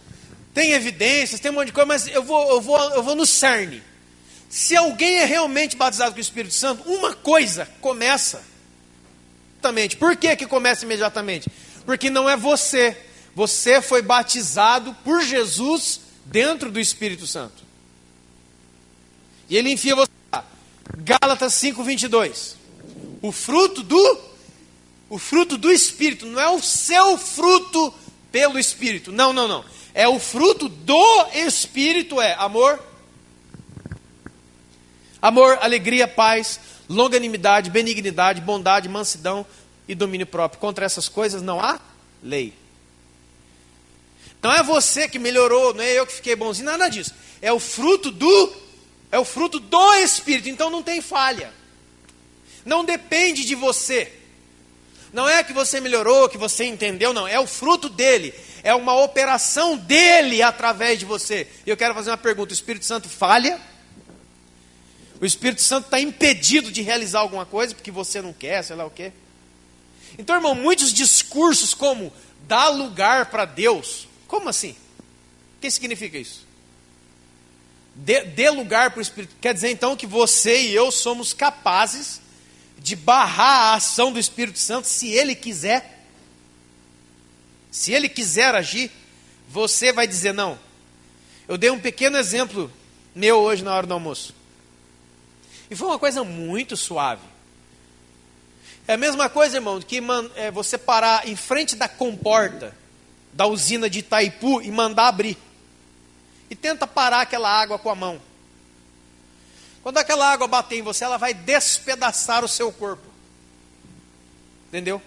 tem evidências, tem um monte de coisa, mas eu vou no cerne. Se alguém é realmente batizado com o Espírito Santo, uma coisa começa imediatamente. Por que começa imediatamente? Porque não é você. Você foi batizado por Jesus dentro do Espírito Santo. E ele enfia você lá. Gálatas 5:22. O fruto do Espírito, não é o seu fruto pelo Espírito. Não. É o fruto do Espírito, é amor, alegria, paz, longanimidade, benignidade, bondade, mansidão e domínio próprio. Contra essas coisas não há lei. Não é você que melhorou, não é eu que fiquei bonzinho, nada disso. É o fruto do Espírito, então não tem falha. Não depende de você. Não é que você melhorou, que você entendeu, não. É o fruto dele. É uma operação dele através de você. E eu quero fazer uma pergunta. O Espírito Santo falha? O Espírito Santo está impedido de realizar alguma coisa porque você não quer, sei lá o quê? Então, irmão, muitos discursos como dar lugar para Deus. Como assim? O que significa isso? Dê lugar para o Espírito. Quer dizer então que você e eu somos capazes de barrar a ação do Espírito Santo se ele quiser. Se ele quiser agir, você vai dizer não. Eu dei um pequeno exemplo meu hoje na hora do almoço. E foi uma coisa muito suave. É a mesma coisa, irmão, que você parar em frente da comporta da usina de Itaipu e mandar abrir. E tenta parar aquela água com a mão. Quando aquela água bater em você, ela vai despedaçar o seu corpo. Entendeu?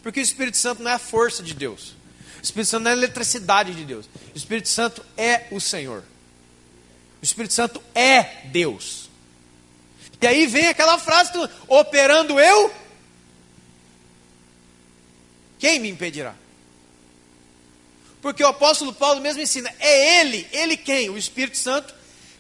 Porque o Espírito Santo não é a força de Deus. O Espírito Santo não é a eletricidade de Deus. O Espírito Santo é o Senhor. O Espírito Santo é Deus. E aí vem aquela frase, operando eu, quem me impedirá? Porque o apóstolo Paulo mesmo ensina, é ele quem? O Espírito Santo,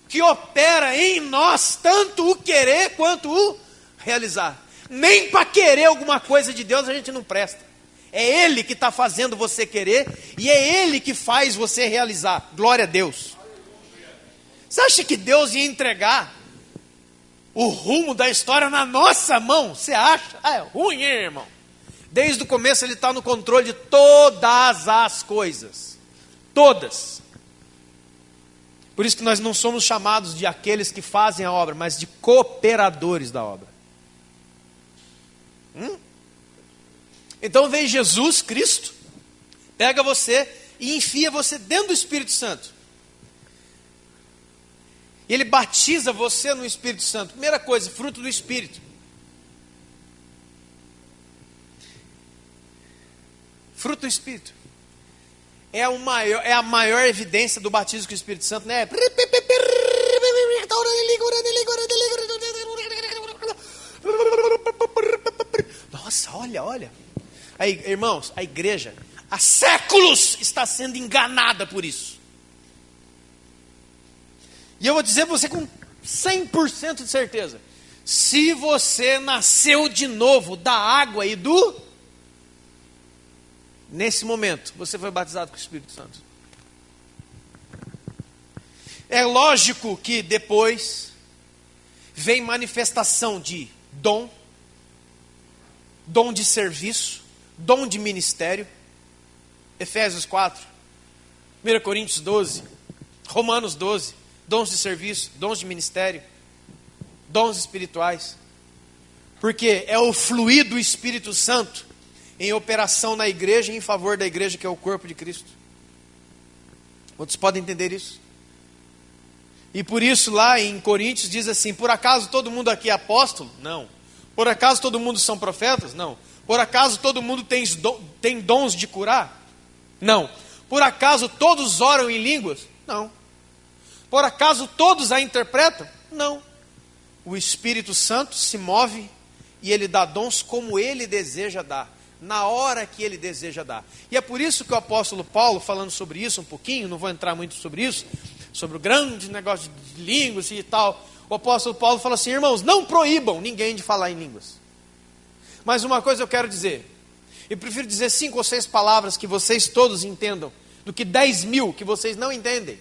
que opera em nós, tanto o querer quanto o realizar. Nem para querer alguma coisa de Deus a gente não presta. É Ele que está fazendo você querer, e é Ele que faz você realizar. Glória a Deus. Você acha que Deus ia entregar o rumo da história na nossa mão? Você acha? É ruim, hein, irmão? Desde o começo Ele está no controle de todas as coisas. Todas. Por isso que nós não somos chamados de aqueles que fazem a obra, mas de cooperadores da obra. Então vem Jesus Cristo, pega você e enfia você dentro do Espírito Santo. E Ele batiza você no Espírito Santo. Primeira coisa, fruto do Espírito. Fruto do Espírito. É a maior evidência do batismo com o Espírito Santo, né? Nossa, olha. Aí, irmãos, a igreja há séculos está sendo enganada por isso. E eu vou dizer para você com 100% de certeza. Se você nasceu de novo da água e do... Nesse momento, você foi batizado com o Espírito Santo. É lógico que depois vem manifestação de dom de serviço, dom de ministério. Efésios 4, 1 Coríntios 12, Romanos 12, dons de serviço, dons de ministério, dons espirituais. Porque é o fluir do Espírito Santo em operação na igreja e em favor da igreja, que é o corpo de Cristo. Outros podem entender isso? E por isso lá em Coríntios diz assim, por acaso todo mundo aqui é apóstolo? Não. Por acaso todo mundo são profetas? Não. Por acaso todo mundo tem dons de curar? Não. Por acaso todos oram em línguas? Não. Por acaso todos a interpretam? Não. O Espírito Santo se move e Ele dá dons como Ele deseja dar, na hora que Ele deseja dar. E é por isso que o apóstolo Paulo, falando sobre isso um pouquinho, não vou entrar muito sobre isso, sobre o grande negócio de línguas e tal, o apóstolo Paulo fala assim, irmãos, não proíbam ninguém de falar em línguas. Mas uma coisa eu quero dizer, eu prefiro dizer 5 ou 6 palavras que vocês todos entendam, do que 10.000 que vocês não entendem.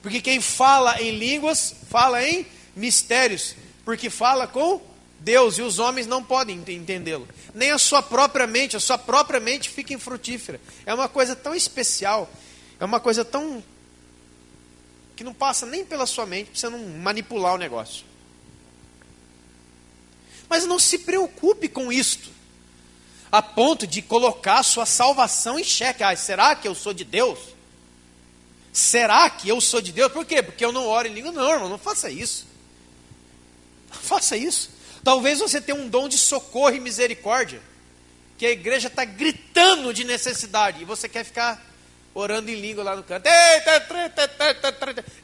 Porque quem fala em línguas, fala em mistérios, porque fala com Deus, e os homens não podem entendê-lo. Nem a sua própria mente fica infrutífera. É uma coisa tão especial, é uma coisa tão... que não passa nem pela sua mente, para você não manipular o negócio. Mas não se preocupe com isto, a ponto de colocar a sua salvação em xeque. Ah, será que eu sou de Deus? Será que eu sou de Deus? Por quê? Porque eu não oro em língua? Não, irmão, não faça isso. Não faça isso. Talvez você tenha um dom de socorro e misericórdia, que a igreja está gritando de necessidade, e você quer ficar orando em língua lá no canto.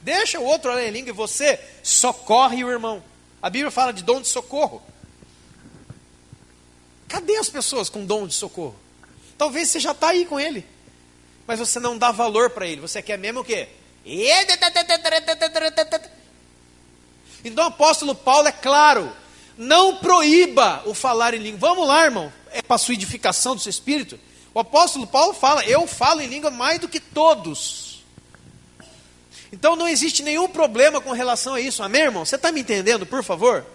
Deixa o outro orar em língua e você socorre o irmão. A Bíblia fala de dom de socorro. Cadê as pessoas com dom de socorro? Talvez você já está aí com ele, mas você não dá valor para ele. Você quer mesmo o quê? Então o apóstolo Paulo é claro, não proíba o falar em língua. Vamos lá, irmão, é para a sua edificação do seu espírito. O apóstolo Paulo fala, eu falo em língua mais do que todos. Então não existe nenhum problema com relação a isso, amém, irmão? Você está me entendendo, por favor?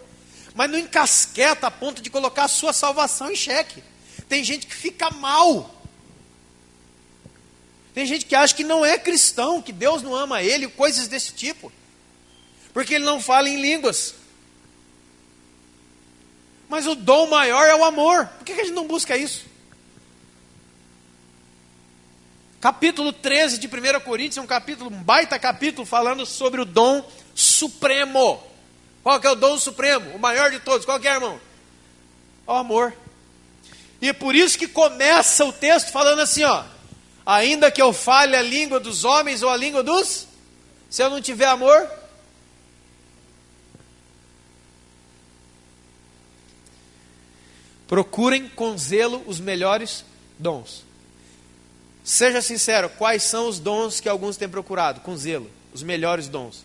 Mas não encasqueta a ponto de colocar a sua salvação em xeque. Tem gente que fica mal. Tem gente que acha que não é cristão, que Deus não ama ele, coisas desse tipo. Porque ele não fala em línguas. Mas o dom maior é o amor. Por que a gente não busca isso? Capítulo 13 de 1 Coríntios é um baita capítulo falando sobre o dom supremo. Qual que é o dom supremo? O maior de todos. Qual que é, irmão? O amor. E é por isso que começa o texto falando assim, ó. Ainda que eu fale a língua dos homens ou a língua dos... Se eu não tiver amor... Procurem com zelo os melhores dons. Seja sincero, quais são os dons que alguns têm procurado? Com zelo, os melhores dons.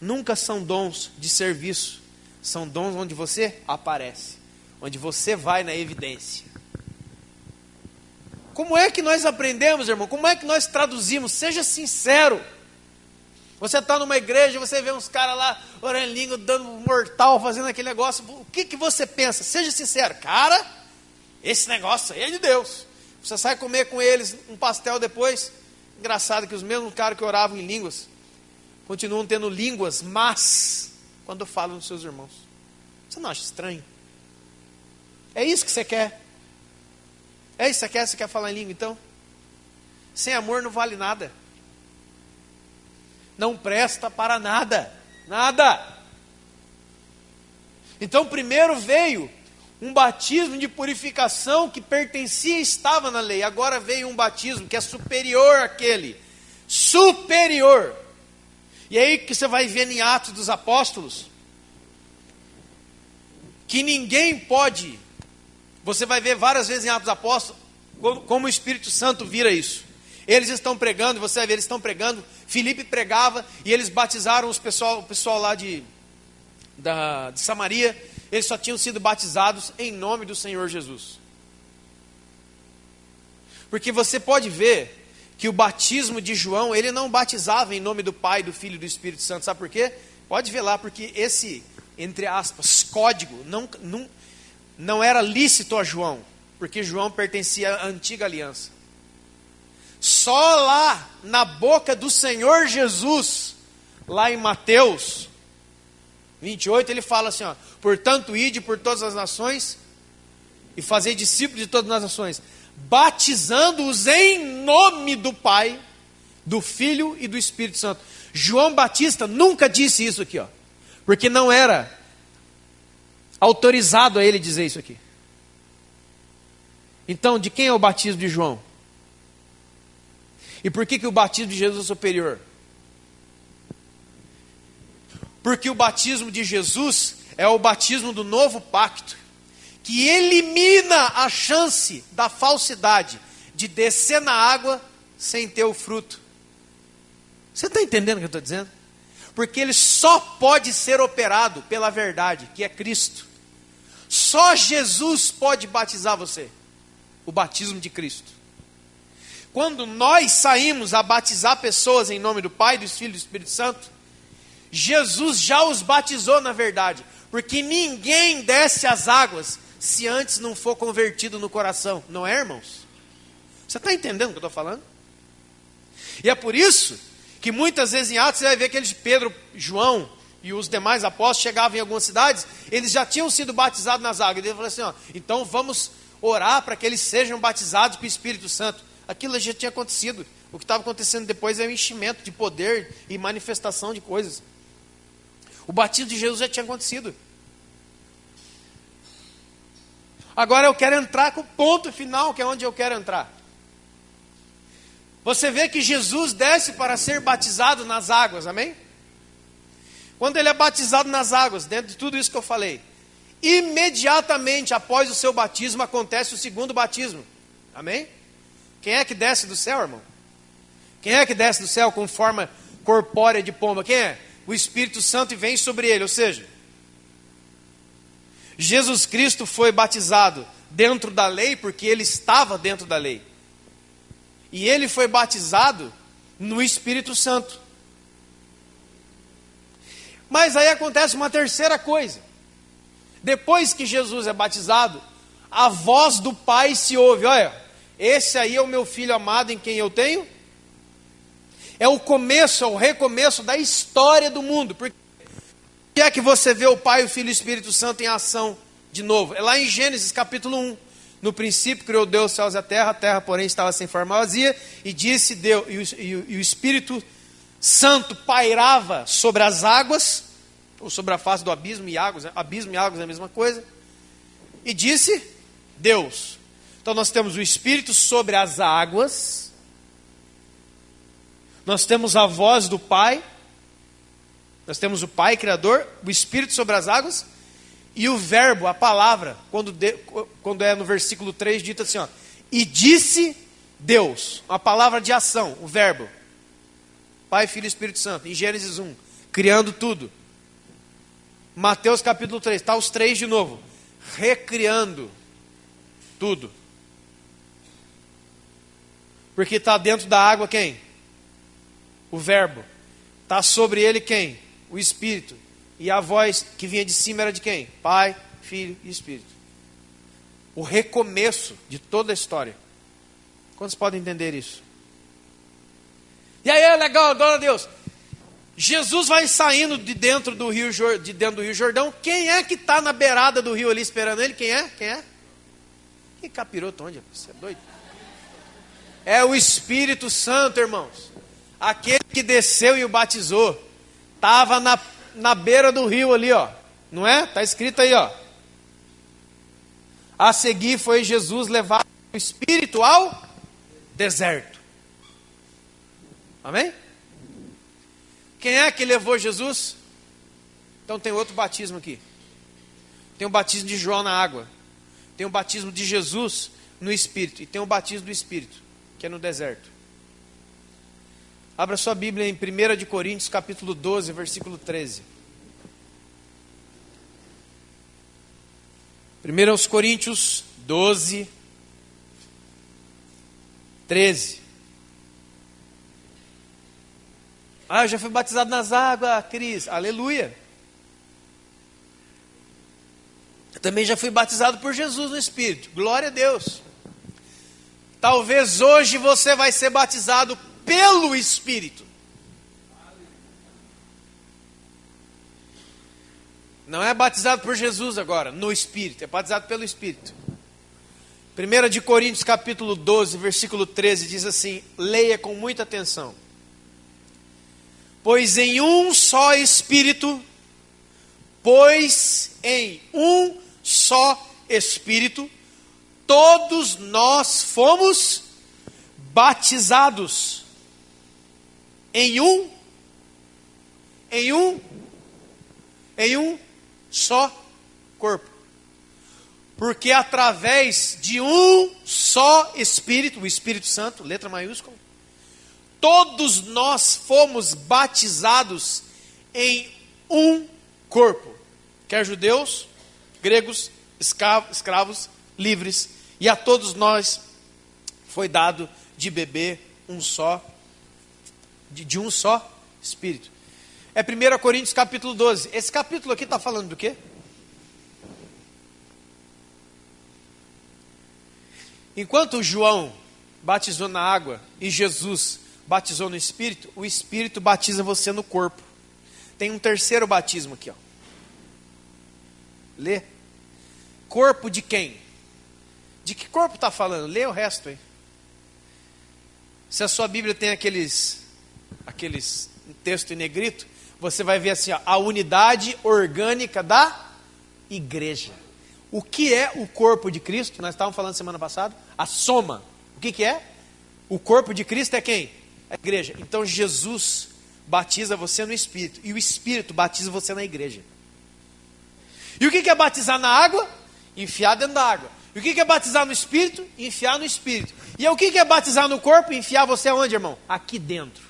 Nunca são dons de serviço. São dons onde você aparece. Onde você vai na evidência. Como é que nós aprendemos, irmão? Como é que nós traduzimos? Seja sincero. Você está numa igreja, você vê uns caras lá orando em língua, dando mortal, fazendo aquele negócio. O que você pensa? Seja sincero. Cara, esse negócio aí é de Deus. Você sai comer com eles um pastel depois. Engraçado que os mesmos caras que oravam em línguas continuam tendo línguas, mas quando falam dos seus irmãos. Você não acha estranho? É isso que você quer? É isso que você quer? Você quer falar em língua então? Sem amor não vale nada. Não presta para nada. Nada. Então primeiro veio um batismo de purificação que pertencia e estava na lei. Agora veio um batismo que é superior àquele. Superior. E aí que você vai ver em Atos dos Apóstolos, que ninguém pode, você vai ver várias vezes em Atos dos Apóstolos, como o Espírito Santo vira isso. Eles estão pregando, você vai ver, eles estão pregando, Filipe pregava, e eles batizaram o pessoal lá de Samaria, eles só tinham sido batizados em nome do Senhor Jesus. Porque você pode ver que o batismo de João, ele não batizava em nome do Pai, do Filho e do Espírito Santo, sabe por quê? Pode ver lá, porque esse, entre aspas, código, não era lícito a João, porque João pertencia à antiga aliança. Só lá na boca do Senhor Jesus, lá em Mateus 28, ele fala assim, ó, portanto ide por todas as nações e fazei discípulos de todas as nações, batizando-os em nome do Pai, do Filho e do Espírito Santo. João Batista nunca disse isso aqui, ó, porque não era autorizado a ele dizer isso aqui. Então, de quem é o batismo de João? E por que o batismo de Jesus é superior? Porque o batismo de Jesus é o batismo do novo pacto, que elimina a chance da falsidade de descer na água sem ter o fruto. Você está entendendo o que eu estou dizendo? Porque ele só pode ser operado pela verdade, que é Cristo. Só Jesus pode batizar você. O batismo de Cristo. Quando nós saímos a batizar pessoas em nome do Pai, do Filho e do Espírito Santo, Jesus já os batizou na verdade, porque ninguém desce as águas se antes não for convertido no coração, não é, irmãos? Você está entendendo o que eu estou falando? E é por isso que muitas vezes em Atos você vai ver que eles, Pedro, João e os demais apóstolos chegavam em algumas cidades, eles já tinham sido batizados nas águas, e ele falou assim, ó, então vamos orar para que eles sejam batizados com o Espírito Santo. Aquilo já tinha acontecido. O que estava acontecendo depois é o enchimento de poder e manifestação de coisas. O batismo de Jesus já tinha acontecido. Agora eu quero entrar com o ponto final, que é onde eu quero entrar. Você vê que Jesus desce para ser batizado nas águas, amém? Quando ele é batizado nas águas, dentro de tudo isso que eu falei, imediatamente após o seu batismo acontece o segundo batismo, amém? Quem é que desce do céu, irmão? Quem é que desce do céu com forma corpórea de pomba? Quem é? O Espírito Santo e vem sobre ele, ou seja, Jesus Cristo foi batizado dentro da lei, porque ele estava dentro da lei. E ele foi batizado no Espírito Santo. Mas aí acontece uma terceira coisa. Depois que Jesus é batizado, a voz do Pai se ouve, olha, esse aí é o meu filho amado em quem eu tenho. É o começo, é o recomeço da história do mundo. Porque é que você vê o Pai, o Filho e o Espírito Santo em ação de novo? É lá em Gênesis capítulo 1. No princípio criou Deus os céus e a terra, porém estava sem forma vazia, e disse Deus, e o Espírito Santo pairava sobre as águas, ou sobre a face do abismo e águas é a mesma coisa, e disse Deus. Então nós temos o Espírito sobre as águas, nós temos a voz do Pai, nós temos o Pai Criador, o Espírito sobre as águas, e o verbo, a palavra, quando é no versículo 3, dito assim, ó, e disse Deus, uma palavra de ação, o verbo, Pai, Filho e Espírito Santo, em Gênesis 1, criando tudo. Mateus capítulo 3, está os três de novo, recriando tudo. Porque está dentro da água quem? O verbo. Está sobre ele quem? O Espírito. E a voz que vinha de cima era de quem? Pai, Filho e Espírito. O recomeço de toda a história. Quantos podem entender isso? E aí é legal, glória a Deus. Jesus vai saindo de dentro do Rio Jordão. Quem é que está na beirada do rio ali esperando ele? Quem é? Quem é? Que capiroto onde? Você é doido? É o Espírito Santo, irmãos. Aquele que desceu e o batizou. Estava na beira do rio ali, ó. Não é? Está escrito aí, ó. A seguir foi Jesus levado o Espírito ao deserto. Amém? Quem é que levou Jesus? Então tem outro batismo aqui. Tem o batismo de João na água. Tem o batismo de Jesus no Espírito. E tem o batismo do Espírito, que é no deserto. Abra sua Bíblia em 1 de Coríntios, capítulo 12, versículo 13. 1 Coríntios 12, 13. Ah, eu já fui batizado nas águas, Cris. Aleluia. Eu também já fui batizado por Jesus no Espírito. Glória a Deus. Talvez hoje você vai ser batizado pelo Espírito. Não é batizado por Jesus agora, no Espírito. É batizado pelo Espírito. 1 de Coríntios capítulo 12, versículo 13 diz assim, leia com muita atenção. Pois em um só Espírito, todos nós fomos batizados em um só corpo. Porque através de um só Espírito, o Espírito Santo, letra maiúscula, todos nós fomos batizados em um corpo. Quer judeus, gregos, escravos, livres. E a todos nós foi dado de beber de um só Espírito. É 1 Coríntios capítulo 12. Esse capítulo aqui está falando do quê? Enquanto João batizou na água e Jesus batizou no Espírito, o Espírito batiza você no corpo. Tem um terceiro batismo aqui, ó. Lê. Corpo de quem? De que corpo está falando? Lê o resto aí. Se a sua Bíblia tem aqueles texto em negrito, você vai ver assim, ó, a unidade orgânica da igreja. O que é o corpo de Cristo? Nós estávamos falando semana passada. A soma. O que é? O corpo de Cristo é quem? A igreja. Então Jesus batiza você no Espírito. E o Espírito batiza você na igreja. E o que é batizar na água? Enfiar dentro da água. E o que é batizar no Espírito? Enfiar no Espírito. E o que é batizar no corpo? Enfiar você aonde, irmão? Aqui dentro.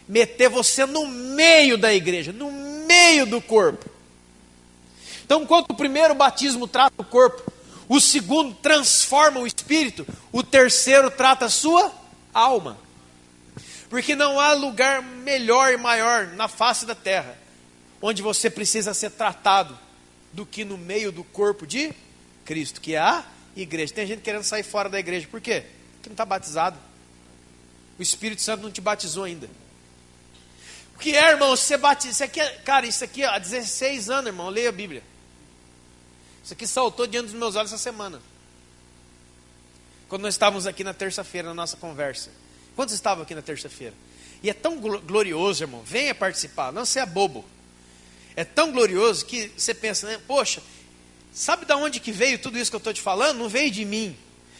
Meter você no meio da igreja. No meio do corpo. Então, enquanto o primeiro batismo trata o corpo, o segundo transforma o espírito, o terceiro trata a sua alma. Porque não há lugar melhor e maior na face da terra, onde você precisa ser tratado, do que no meio do corpo de Cristo, que é a igreja. Tem gente querendo sair fora da igreja, por quê? Porque não está batizado. O Espírito Santo não te batizou ainda. O que é, irmão? Você batiza, isso aqui, cara, isso aqui há 16 anos, irmão, leia a Bíblia. Isso aqui saltou diante dos meus olhos essa semana. quando nós estávamos aqui na terça-feira, na nossa conversa. Quantos estavam aqui na terça-feira? E é tão glorioso, irmão, venha participar, não seja bobo. É tão glorioso que você pensa, né? Poxa, sabe de onde que veio tudo isso que eu estou te falando? Não veio de mim.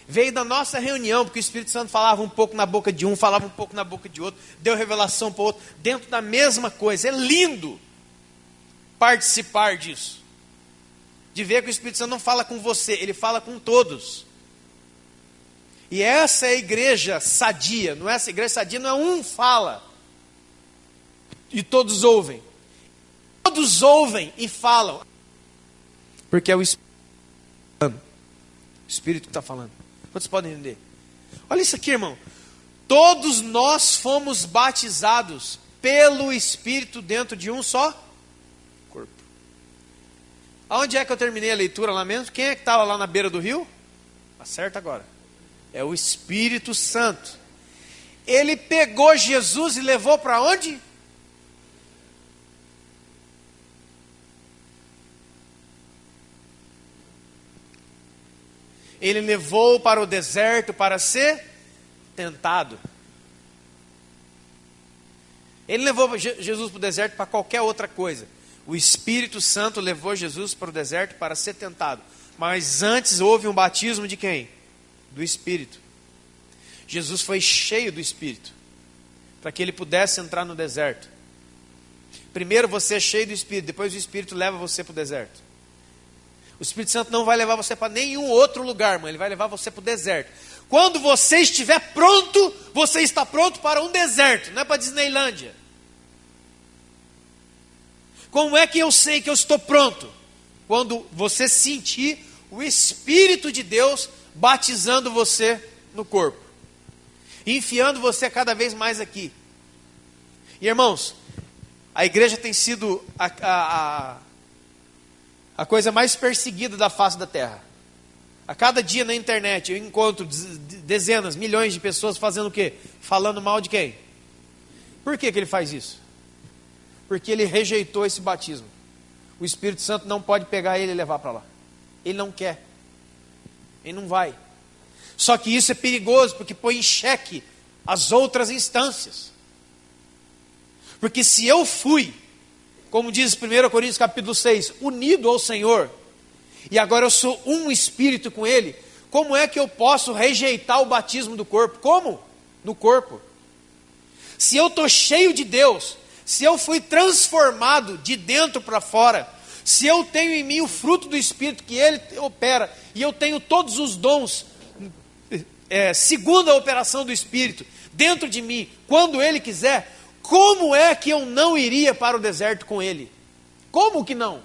Veio da nossa reunião, porque o Espírito Santo falava um pouco na boca de um, falava um pouco na boca de outro, deu revelação para o outro, dentro da mesma coisa. É lindo participar disso. De ver que o Espírito Santo não fala com você, ele fala com todos. E essa é a igreja sadia, não é? Essa igreja sadia não é um fala e todos ouvem. Todos ouvem e falam. Porque é o Espírito que está falando. Quantos podem entender? Olha isso aqui, irmão. Todos nós fomos batizados pelo Espírito dentro de um só corpo. Aonde é que eu terminei a leitura lá mesmo? Quem é que estava lá na beira do rio? Acerta agora. É o Espírito Santo. Ele pegou Jesus e levou para onde? Ele levou para o deserto para ser tentado. Ele levou Jesus para o deserto para qualquer outra coisa. O Espírito Santo levou Jesus para o deserto para ser tentado. Mas antes houve um batismo de quem? Do Espírito. Jesus foi cheio do Espírito, para que ele pudesse entrar no deserto. Primeiro você é cheio do Espírito, depois o Espírito leva você para o deserto. O Espírito Santo não vai levar você para nenhum outro lugar, irmão. Ele vai levar você para o deserto. Quando você estiver pronto, você está pronto para um deserto, não é para Disneylândia. Como é que eu sei que eu estou pronto? Quando você sentir o Espírito de Deus batizando você no corpo, enfiando você cada vez mais aqui. E irmãos, a igreja tem sido a coisa mais perseguida da face da terra. A cada dia na internet eu encontro dezenas, milhões de pessoas fazendo o quê? Falando mal de quem? Por que ele faz isso? Porque ele rejeitou esse batismo. O Espírito Santo não pode pegar ele e levar para lá. Ele não quer. Ele não vai. Só que isso é perigoso, porque põe em xeque as outras instâncias. Porque se eu fui, como diz 1 Coríntios capítulo 6, unido ao Senhor, e agora eu sou um espírito com Ele, como é que eu posso rejeitar o batismo do corpo? Como? No corpo. Se eu estou cheio de Deus, se eu fui transformado de dentro para fora, se eu tenho em mim o fruto do Espírito que Ele opera, e eu tenho todos os dons, segundo a operação do Espírito, dentro de mim, quando Ele quiser, como é que eu não iria para o deserto com Ele? Como que não?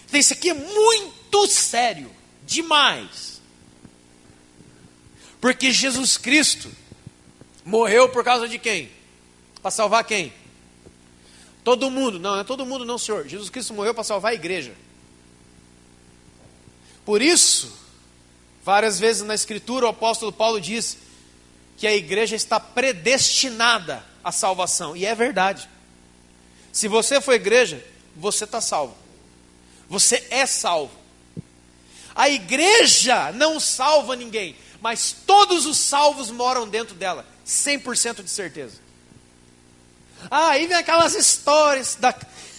Então, isso aqui é muito sério, demais. Porque Jesus Cristo morreu por causa de quem? Para salvar quem? Todo mundo. Não é todo mundo não, Senhor. Jesus Cristo morreu para salvar a igreja. Por isso, várias vezes na Escritura o apóstolo Paulo diz que a igreja está predestinada à salvação. E é verdade. Se você for igreja, você está salvo. Você é salvo. A igreja não salva ninguém, mas todos os salvos moram dentro dela. 100% de certeza. Aí vem aquelas histórias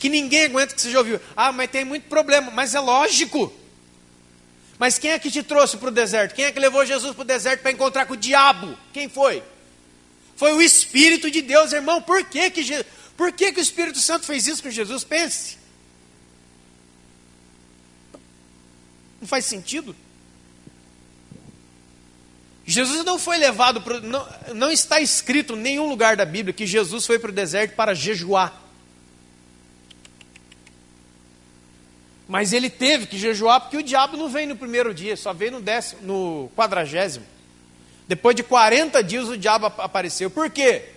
que ninguém aguenta, que você já ouviu. Mas tem muito problema. Mas é lógico. Mas quem é que te trouxe para o deserto? Quem é que levou Jesus para o deserto para encontrar com o diabo? Quem foi? Foi o Espírito de Deus, irmão. Por que o Espírito Santo fez isso com Jesus? Pense. Não faz sentido? Jesus não foi levado para... Não está escrito em nenhum lugar da Bíblia que Jesus foi para o deserto para jejuar. Mas ele teve que jejuar porque o diabo não veio no primeiro dia, só veio no 40º. Depois de 40 dias o diabo apareceu. Por quê?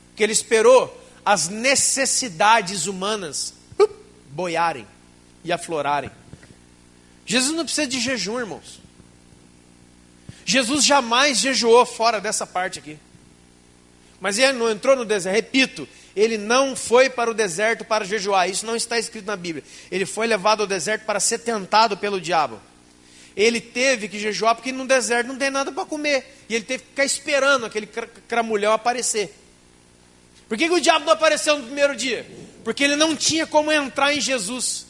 Porque ele esperou as necessidades humanas boiarem e aflorarem. Jesus não precisa de jejum, irmãos. Jesus jamais jejuou fora dessa parte aqui. Mas ele não entrou no deserto. Repito, ele não foi para o deserto para jejuar. Isso não está escrito na Bíblia. Ele foi levado ao deserto para ser tentado pelo diabo. ele teve que jejuar porque no deserto não tem nada para comer. E ele teve que ficar esperando aquele cramulhão aparecer. Por que o diabo não apareceu no primeiro dia? Porque ele não tinha como entrar em Jesus.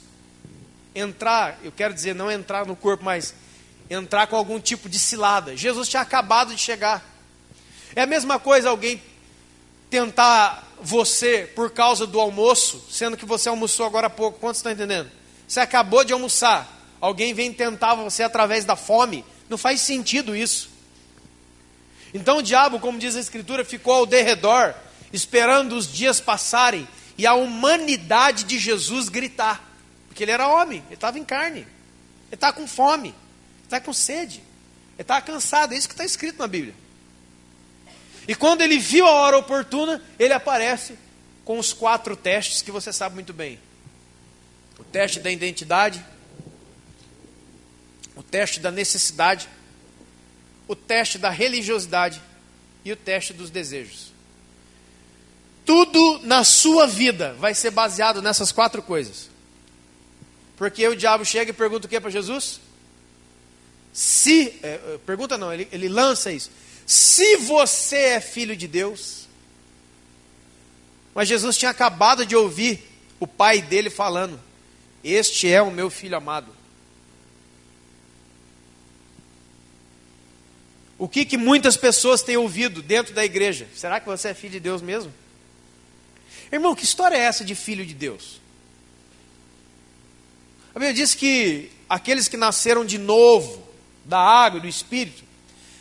Entrar, eu quero dizer, não entrar no corpo, mas entrar com algum tipo de cilada. Jesus tinha acabado de chegar. É a mesma coisa alguém tentar você por causa do almoço, sendo que você almoçou agora há pouco. Quantos estão entendendo? Você acabou de almoçar. Alguém vem tentar você através da fome. Não faz sentido isso. Então o diabo, como diz a Escritura, ficou ao derredor, esperando os dias passarem e a humanidade de Jesus gritar. Porque ele era homem, ele estava em carne. Ele estava com fome, ele estava com sede, ele estava cansado. É isso que está escrito na Bíblia. E quando ele viu a hora oportuna, ele aparece com os 4 testes que você sabe muito bem. O teste da identidade, o teste da necessidade, o teste da religiosidade e o teste dos desejos. Tudo na sua vida vai ser baseado nessas 4 coisas. Porque o diabo chega e pergunta o que para Jesus? Pergunta não, ele lança isso. Se você é filho de Deus. Mas Jesus tinha acabado de ouvir o pai dele falando: este é o meu filho amado. O que muitas pessoas têm ouvido dentro da igreja? Será que você é filho de Deus mesmo? Irmão, que história é essa de filho de Deus? A Bíblia diz que aqueles que nasceram de novo, da água e do Espírito,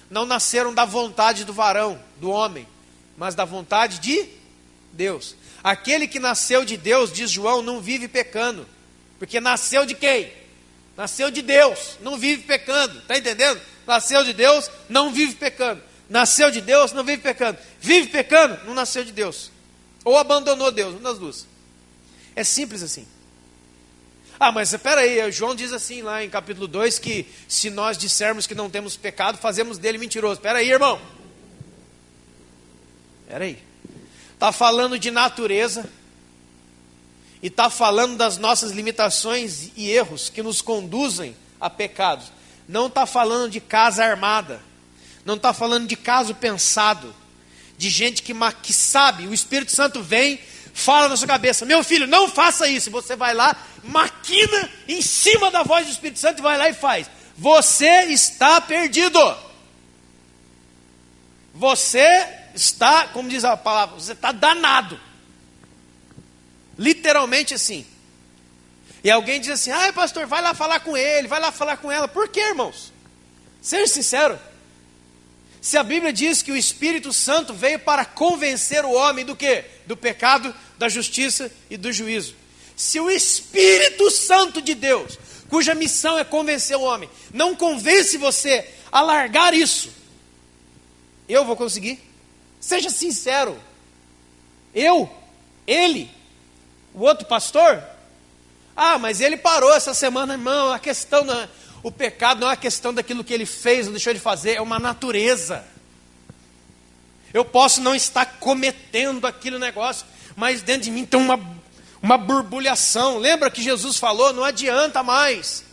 não nasceram da vontade do varão, do homem, mas da vontade de Deus. Aquele que nasceu de Deus, diz João, não vive pecando. Porque nasceu de quem? Nasceu de Deus, não vive pecando. Está entendendo? Nasceu de Deus, não vive pecando. Nasceu de Deus, não vive pecando. Vive pecando, não nasceu de Deus. Ou abandonou Deus, uma das duas. É simples assim. Ah, mas espera aí, João diz assim lá em capítulo 2, que se nós dissermos que não temos pecado, fazemos dele mentiroso. Espera aí, irmão. Espera aí. Está falando de natureza, e está falando das nossas limitações e erros que nos conduzem a pecados. Não está falando de casa armada, não está falando de caso pensado, de gente que sabe, o Espírito Santo vem, fala na sua cabeça: meu filho, não faça isso. E você vai lá, maquina em cima da voz do Espírito Santo e vai lá e faz. Você está perdido. Você está, como diz a palavra, você está danado. Literalmente assim. E alguém diz assim: ai pastor, vai lá falar com ele, vai lá falar com ela. Por quê, irmãos? Seja sincero. Se a Bíblia diz que o Espírito Santo veio para convencer o homem do quê? Do pecado, da justiça e do juízo. Se o Espírito Santo de Deus, cuja missão é convencer o homem, não convence você a largar isso, eu vou conseguir? Seja sincero. Ele, o outro pastor? Ah, mas ele parou essa semana, irmão. A questão o pecado não é a questão daquilo que ele fez ou deixou de fazer, é uma natureza. Eu posso não estar cometendo aquele negócio, mas dentro de mim tem uma borbulhação. Lembra que Jesus falou: não adianta mais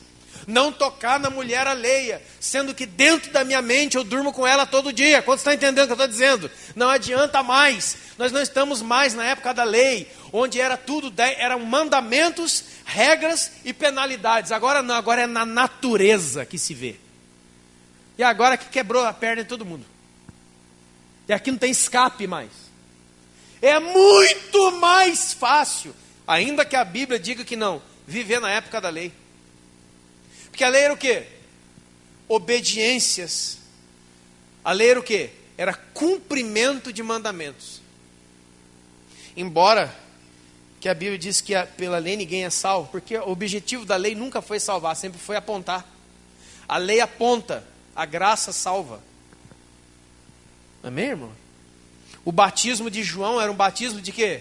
não tocar na mulher alheia, sendo que dentro da minha mente eu durmo com ela todo dia. Quantos estão entendendo o que eu estou dizendo? Não adianta mais. Nós não estamos mais na época da lei, onde era tudo, eram mandamentos, regras e penalidades. Agora não, agora é na natureza que se vê. E agora que quebrou a perna de todo mundo. E aqui não tem escape mais. É muito mais fácil, ainda que a Bíblia diga que não, viver na época da lei. Porque a lei era o quê? Obediências. A lei era o quê? Era cumprimento de mandamentos. Embora que a Bíblia diz que pela lei ninguém é salvo, porque o objetivo da lei nunca foi salvar, sempre foi apontar. A lei aponta, a graça salva. Amém, irmão? O batismo de João era um batismo de quê?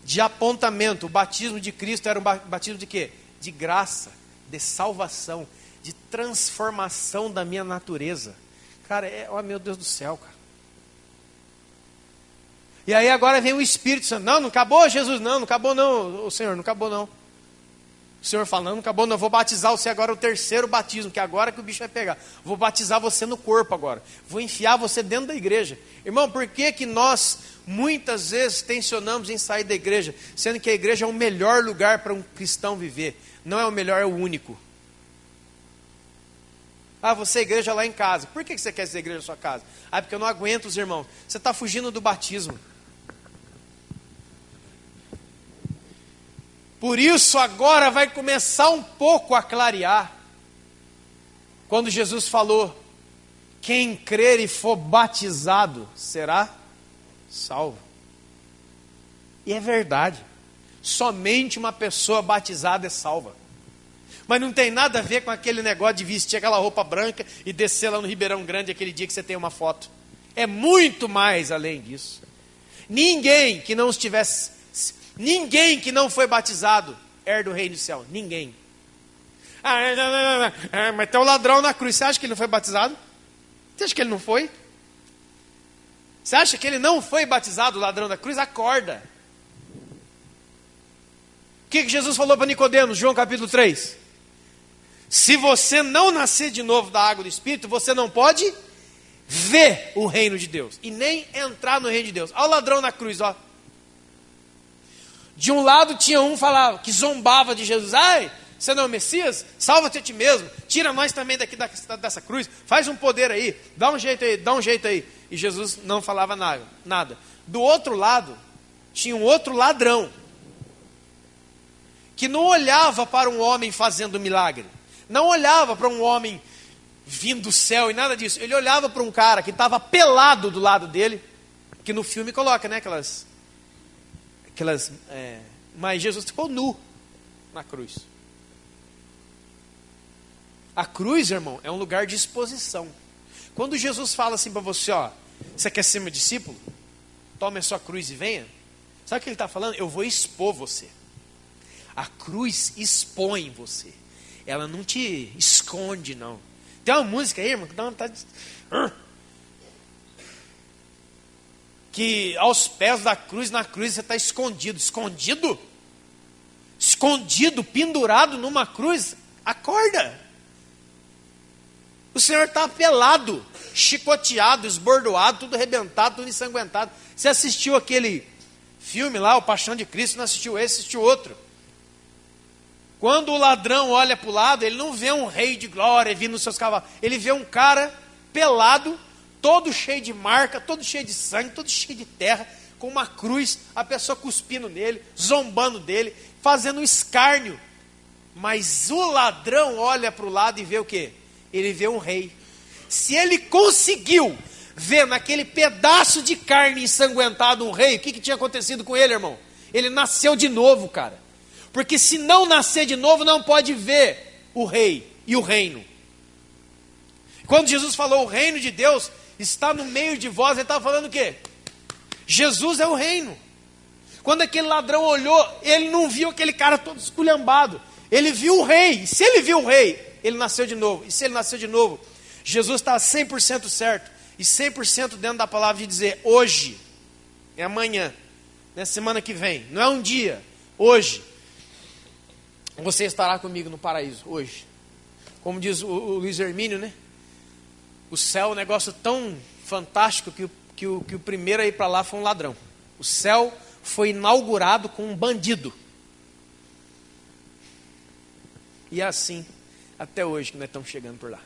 De apontamento. O batismo de Cristo era um batismo de quê? De graça, de salvação, de transformação da minha natureza. Cara, oh meu Deus do céu, cara. E aí agora vem o Espírito Santo. Não acabou, Jesus, não acabou não, o Senhor, não acabou não. O Senhor falando, acabou, não, eu vou batizar você agora, o terceiro batismo, que agora que o bicho vai pegar. Vou batizar você no corpo agora. Vou enfiar você dentro da igreja. Irmão, por que que nós muitas vezes tensionamos em sair da igreja, sendo que a igreja é o melhor lugar para um cristão viver? Não é o melhor, é o único. Ah, você é igreja lá em casa. Por que você quer ser igreja na sua casa? Ah, porque eu não aguento os irmãos. Você está fugindo do batismo. Por isso agora vai começar um pouco a clarear. Quando Jesus falou, quem crer e for batizado será salvo. E é verdade. Somente uma pessoa batizada é salva. Mas não tem nada a ver com aquele negócio de vestir aquela roupa branca e descer lá no Ribeirão Grande aquele dia que você tem uma foto. É muito mais além disso. Ninguém que não foi batizado herda o reino do céu. Ninguém. Mas tem um ladrão na cruz. Você acha que ele não foi batizado? Você acha que ele não foi? Você acha que ele não foi batizado, o ladrão da cruz? Acorda. O que Jesus falou para Nicodemos, João capítulo 3? Se você não nascer de novo da água do Espírito, você não pode ver o reino de Deus. E nem entrar no reino de Deus. Olha o ladrão na cruz, ó. De um lado tinha um falava, que zombava de Jesus. Ai, você não é o Messias? Salva-te a ti mesmo. Tira nós também daqui dessa cruz. Faz um poder aí. Dá um jeito aí, dá um jeito aí. E Jesus não falava nada. Do outro lado, tinha um outro ladrão. Que não olhava para um homem fazendo milagre. Não olhava para um homem vindo do céu e nada disso. Ele olhava para um cara que estava pelado do lado dele. Que no filme coloca, né? Mas Jesus ficou nu na cruz. A cruz, irmão, é um lugar de exposição. Quando Jesus fala assim para você, ó, você quer ser meu discípulo? Tome a sua cruz e venha. Sabe o que ele está falando? Eu vou expor você. A cruz expõe você. Ela não te esconde, não. Tem uma música aí, irmão, que dá uma vontade de... que aos pés da cruz, na cruz você está escondido. Escondido? Escondido, pendurado numa cruz. Acorda. O Senhor está pelado, chicoteado, esbordoado, tudo arrebentado, tudo ensanguentado. Você assistiu aquele filme lá, O Paixão de Cristo, não assistiu esse, assistiu outro. Quando o ladrão olha para o lado, ele não vê um rei de glória vindo nos seus cavalos. Ele vê um cara pelado, todo cheio de marca, todo cheio de sangue, todo cheio de terra, com uma cruz, a pessoa cuspindo nele, zombando dele, fazendo um escárnio. Mas o ladrão olha para o lado e vê o quê? Ele vê um rei. Se ele conseguiu ver naquele pedaço de carne ensanguentado um rei, o que tinha acontecido com ele, irmão? Ele nasceu de novo, cara. Porque se não nascer de novo, não pode ver o rei e o reino. Quando Jesus falou o reino de Deus está no meio de vós, ele estava falando o quê? Jesus é o reino. Quando aquele ladrão olhou, ele não viu aquele cara todo esculhambado. Ele viu o rei. E se ele viu o rei, ele nasceu de novo. E se ele nasceu de novo, Jesus está 100% certo. E 100% dentro da palavra de dizer, hoje, é amanhã, não é semana que vem, não é um dia, hoje, você estará comigo no paraíso, hoje. Como diz o Luiz Hermínio, né? O céu é um negócio tão fantástico que o primeiro a ir para lá foi um ladrão. O céu foi inaugurado com um bandido. E é assim, até hoje, que nós estamos chegando por lá.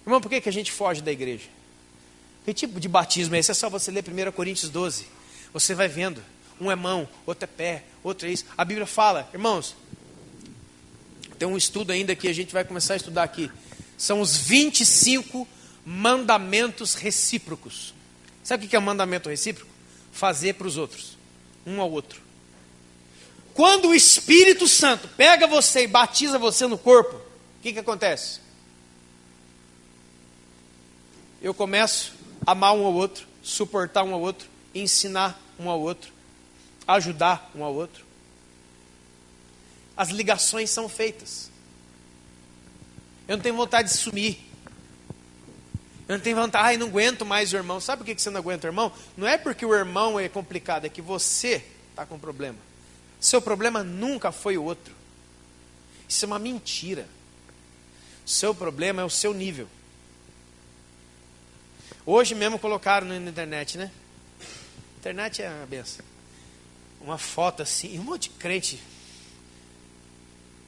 Irmão, por que a gente foge da igreja? Que tipo de batismo é esse? É só você ler 1 Coríntios 12. Você vai vendo. Um é mão, outro é pé, outro é isso. A Bíblia fala, irmãos, tem um estudo ainda que a gente vai começar a estudar aqui. São os 25 mandamentos recíprocos. Sabe o que é mandamento recíproco? Fazer para os outros, um ao outro. Quando o Espírito Santo pega você e batiza você no corpo, o que acontece? Eu começo a amar um ao outro, suportar um ao outro, ensinar um ao outro, ajudar um ao outro. As ligações são feitas. Eu não tenho vontade de sumir. Eu não tenho vontade, ai, não aguento mais o irmão. Sabe por que você não aguenta o irmão? Não é porque o irmão é complicado, é que você está com problema. Seu problema nunca foi o outro. Isso é uma mentira. Seu problema é o seu nível. Hoje mesmo colocaram na internet, né? Internet é uma benção. Uma foto assim, um monte de crente.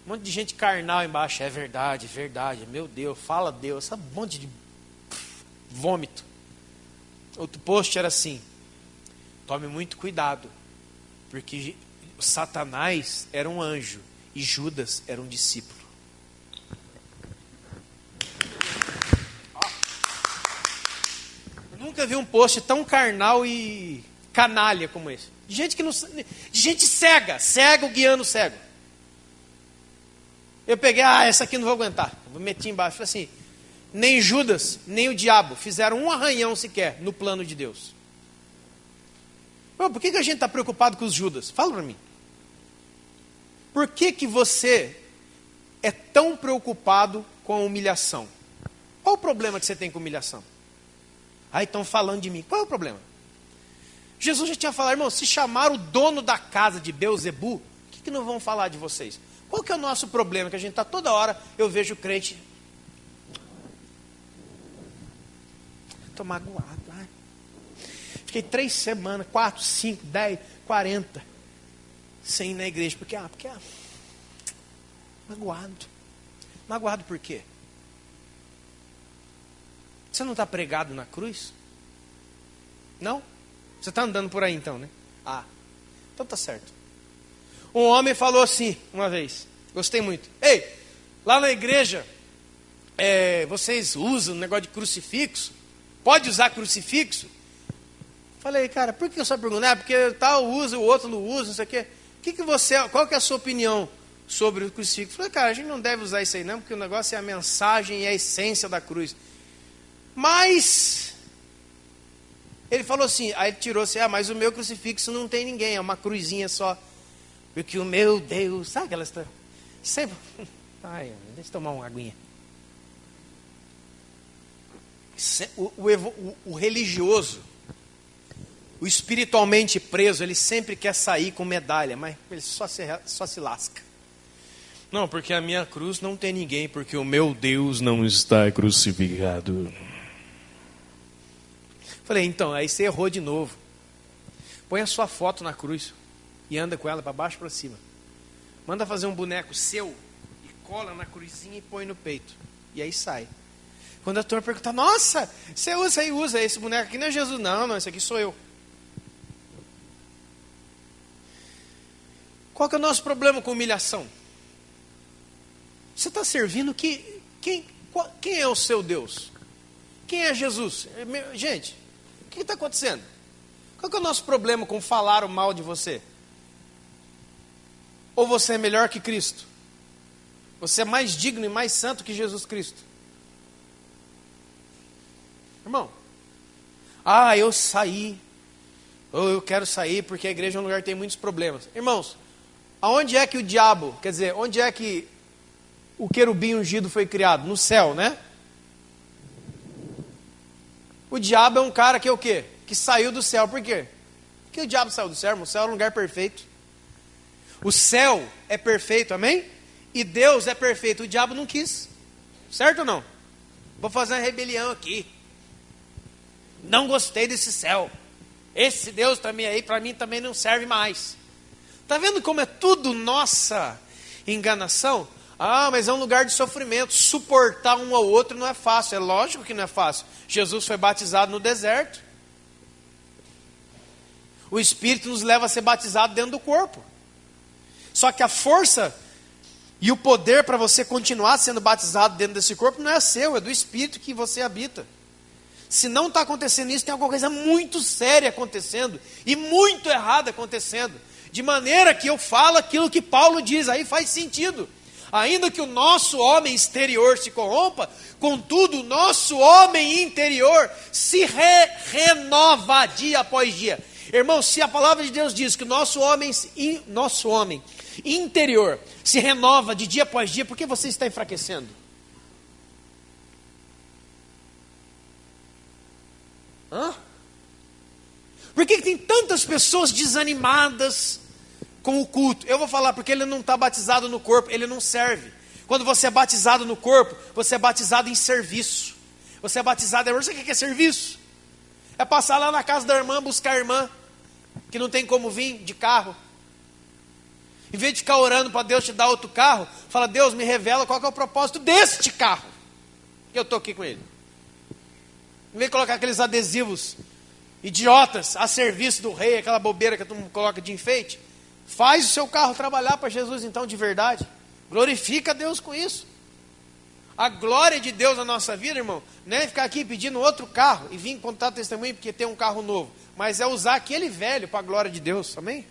Um monte de gente carnal embaixo. É verdade, verdade. Meu Deus, fala Deus. Essa monte de vômito. Outro post era assim: tome muito cuidado, porque Satanás era um anjo e Judas era um discípulo. Eu nunca vi um post tão carnal e canalha como esse. De gente que não, de gente cega, cego guiando cego. Eu peguei, essa aqui não vou aguentar. Vou meter embaixo. Falei assim: nem Judas, nem o diabo fizeram um arranhão sequer no plano de Deus. Por que a gente está preocupado com os Judas? Fala para mim. Por que você é tão preocupado com a humilhação? Qual o problema que você tem com humilhação? Estão falando de mim. Qual é o problema? Jesus já tinha falado, irmão, se chamar o dono da casa de Beelzebu, o que não vão falar de vocês? Qual que é o nosso problema? Que a gente está toda hora, eu vejo o crente. Estou magoado. Fiquei 3 semanas, 4, 5, 10, 40, sem ir na igreja. Porque magoado. Magoado por quê? Você não está pregado na cruz? Não? Você está andando por aí então, né? Então tá certo. Um homem falou assim, uma vez, gostei muito. Ei, lá na igreja, vocês usam um negócio de crucifixo? Pode usar crucifixo? Falei, cara, por que eu só pergunto? Porque tal usa, o outro não usa, não sei o quê. Qual que é a sua opinião sobre o crucifixo? Falei, cara, a gente não deve usar isso aí não, porque o negócio é a mensagem e a essência da cruz. Mas, ele falou assim, aí ele tirou assim, mas o meu crucifixo não tem ninguém, é uma cruzinha só. Porque o meu Deus, sabe aquela história? Sempre, deixa eu tomar uma aguinha. O religioso, o espiritualmente preso, ele sempre quer sair com medalha, mas ele só se lasca. Não, porque a minha cruz não tem ninguém, porque o meu Deus não está crucificado. Falei, então, aí você errou de novo. Põe a sua foto na cruz e anda com ela para baixo e para cima. Manda fazer um boneco seu e cola na cruzinha e põe no peito. E aí sai. Quando a turma pergunta, nossa, você usa esse boneco aqui, não é Jesus? Não, esse aqui sou eu. Qual que é o nosso problema com humilhação? Você está servindo quem é o seu Deus? Quem é Jesus? Gente, o que está acontecendo? Qual que é o nosso problema com falar o mal de você? Ou você é melhor que Cristo? Você é mais digno e mais santo que Jesus Cristo? Irmão, eu saí, ou eu quero sair porque a igreja é um lugar que tem muitos problemas. Irmãos, aonde é que o diabo, quer dizer, onde é que o querubim ungido foi criado? No céu, né? O diabo é um cara que é o quê? Que saiu do céu. Por quê? Porque o diabo saiu do céu, irmão. O céu é um lugar perfeito. O céu é perfeito, amém? E Deus é perfeito. O diabo não quis. Certo ou não? Vou fazer uma rebelião aqui. Não gostei desse céu. Esse Deus também aí, para mim, também não serve mais. Está vendo como é tudo nossa enganação? Mas é um lugar de sofrimento. Suportar um ao outro não é fácil. É lógico que não é fácil. Jesus foi batizado no deserto. O Espírito nos leva a ser batizado dentro do corpo. Só que a força e o poder para você continuar sendo batizado dentro desse corpo não é seu, é do Espírito que você habita. Se não está acontecendo isso, tem alguma coisa muito séria acontecendo e muito errada acontecendo. De maneira que eu falo aquilo que Paulo diz, aí faz sentido. Ainda que o nosso homem exterior se corrompa, contudo, o nosso homem interior se renova dia após dia. Irmão, se a palavra de Deus diz que o nosso homem interior se renova de dia após dia, por que você está enfraquecendo? Por que tem tantas pessoas desanimadas, com o culto. Eu vou falar porque ele não está batizado no corpo, ele não serve. Quando você é batizado no corpo, você é batizado em serviço. Você é batizado, você quer que é serviço? É passar lá na casa da irmã, buscar a irmã, que não tem como vir de carro. Em vez de ficar orando para Deus te dar outro carro, fala, Deus, me revela qual que é o propósito deste carro, que eu estou aqui com ele. Em vez de colocar aqueles adesivos idiotas a serviço do rei, aquela bobeira que tu coloca de enfeite, faz o seu carro trabalhar para Jesus então de verdade. Glorifica a Deus com isso. A glória de Deus na nossa vida, irmão, não é ficar aqui pedindo outro carro e vir contar testemunho porque tem um carro novo, mas é usar aquele velho para a glória de Deus, amém?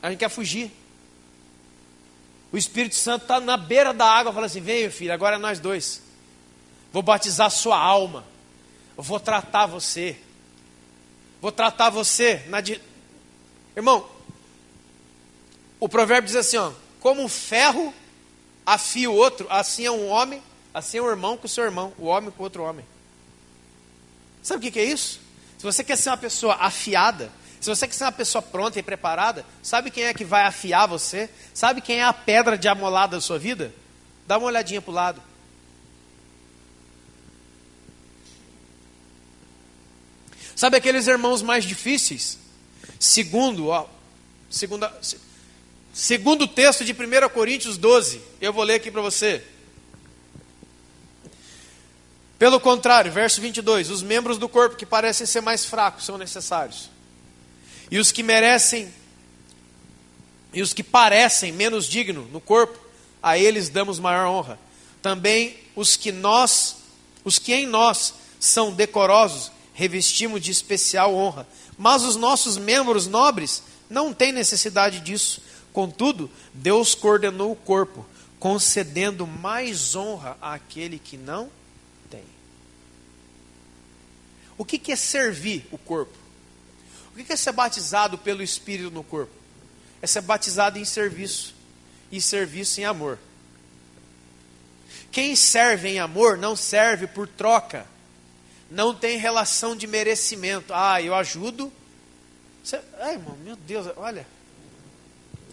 A gente quer fugir. O Espírito Santo está na beira da água, fala assim, vem filho, agora é nós dois. Vou batizar sua alma. Eu vou tratar você. Vou tratar você. Irmão, o provérbio diz assim, ó, como um ferro afia o outro, assim é um homem, assim é um irmão com o seu irmão, o homem com o outro homem. Sabe o que é isso? Se você quer ser uma pessoa afiada, se você quer ser uma pessoa pronta e preparada, sabe quem é que vai afiar você? Sabe quem é a pedra de amolada da sua vida? Dá uma olhadinha para o lado. Sabe aqueles irmãos mais difíceis? Segundo o texto de 1 Coríntios 12, eu vou ler aqui para você. Pelo contrário, verso 22, os membros do corpo que parecem ser mais fracos são necessários. E os que parecem menos dignos no corpo, a eles damos maior honra. Também os que em nós são decorosos, revestimos de especial honra. Mas os nossos membros nobres não têm necessidade disso. Contudo, Deus coordenou o corpo, concedendo mais honra àquele que não tem. O que é servir o corpo? O que é ser batizado pelo Espírito no corpo? É ser batizado em serviço, e serviço em amor. Quem serve em amor não serve por troca, não tem relação de merecimento. Ah, eu ajudo. Ai, irmão, meu Deus, olha.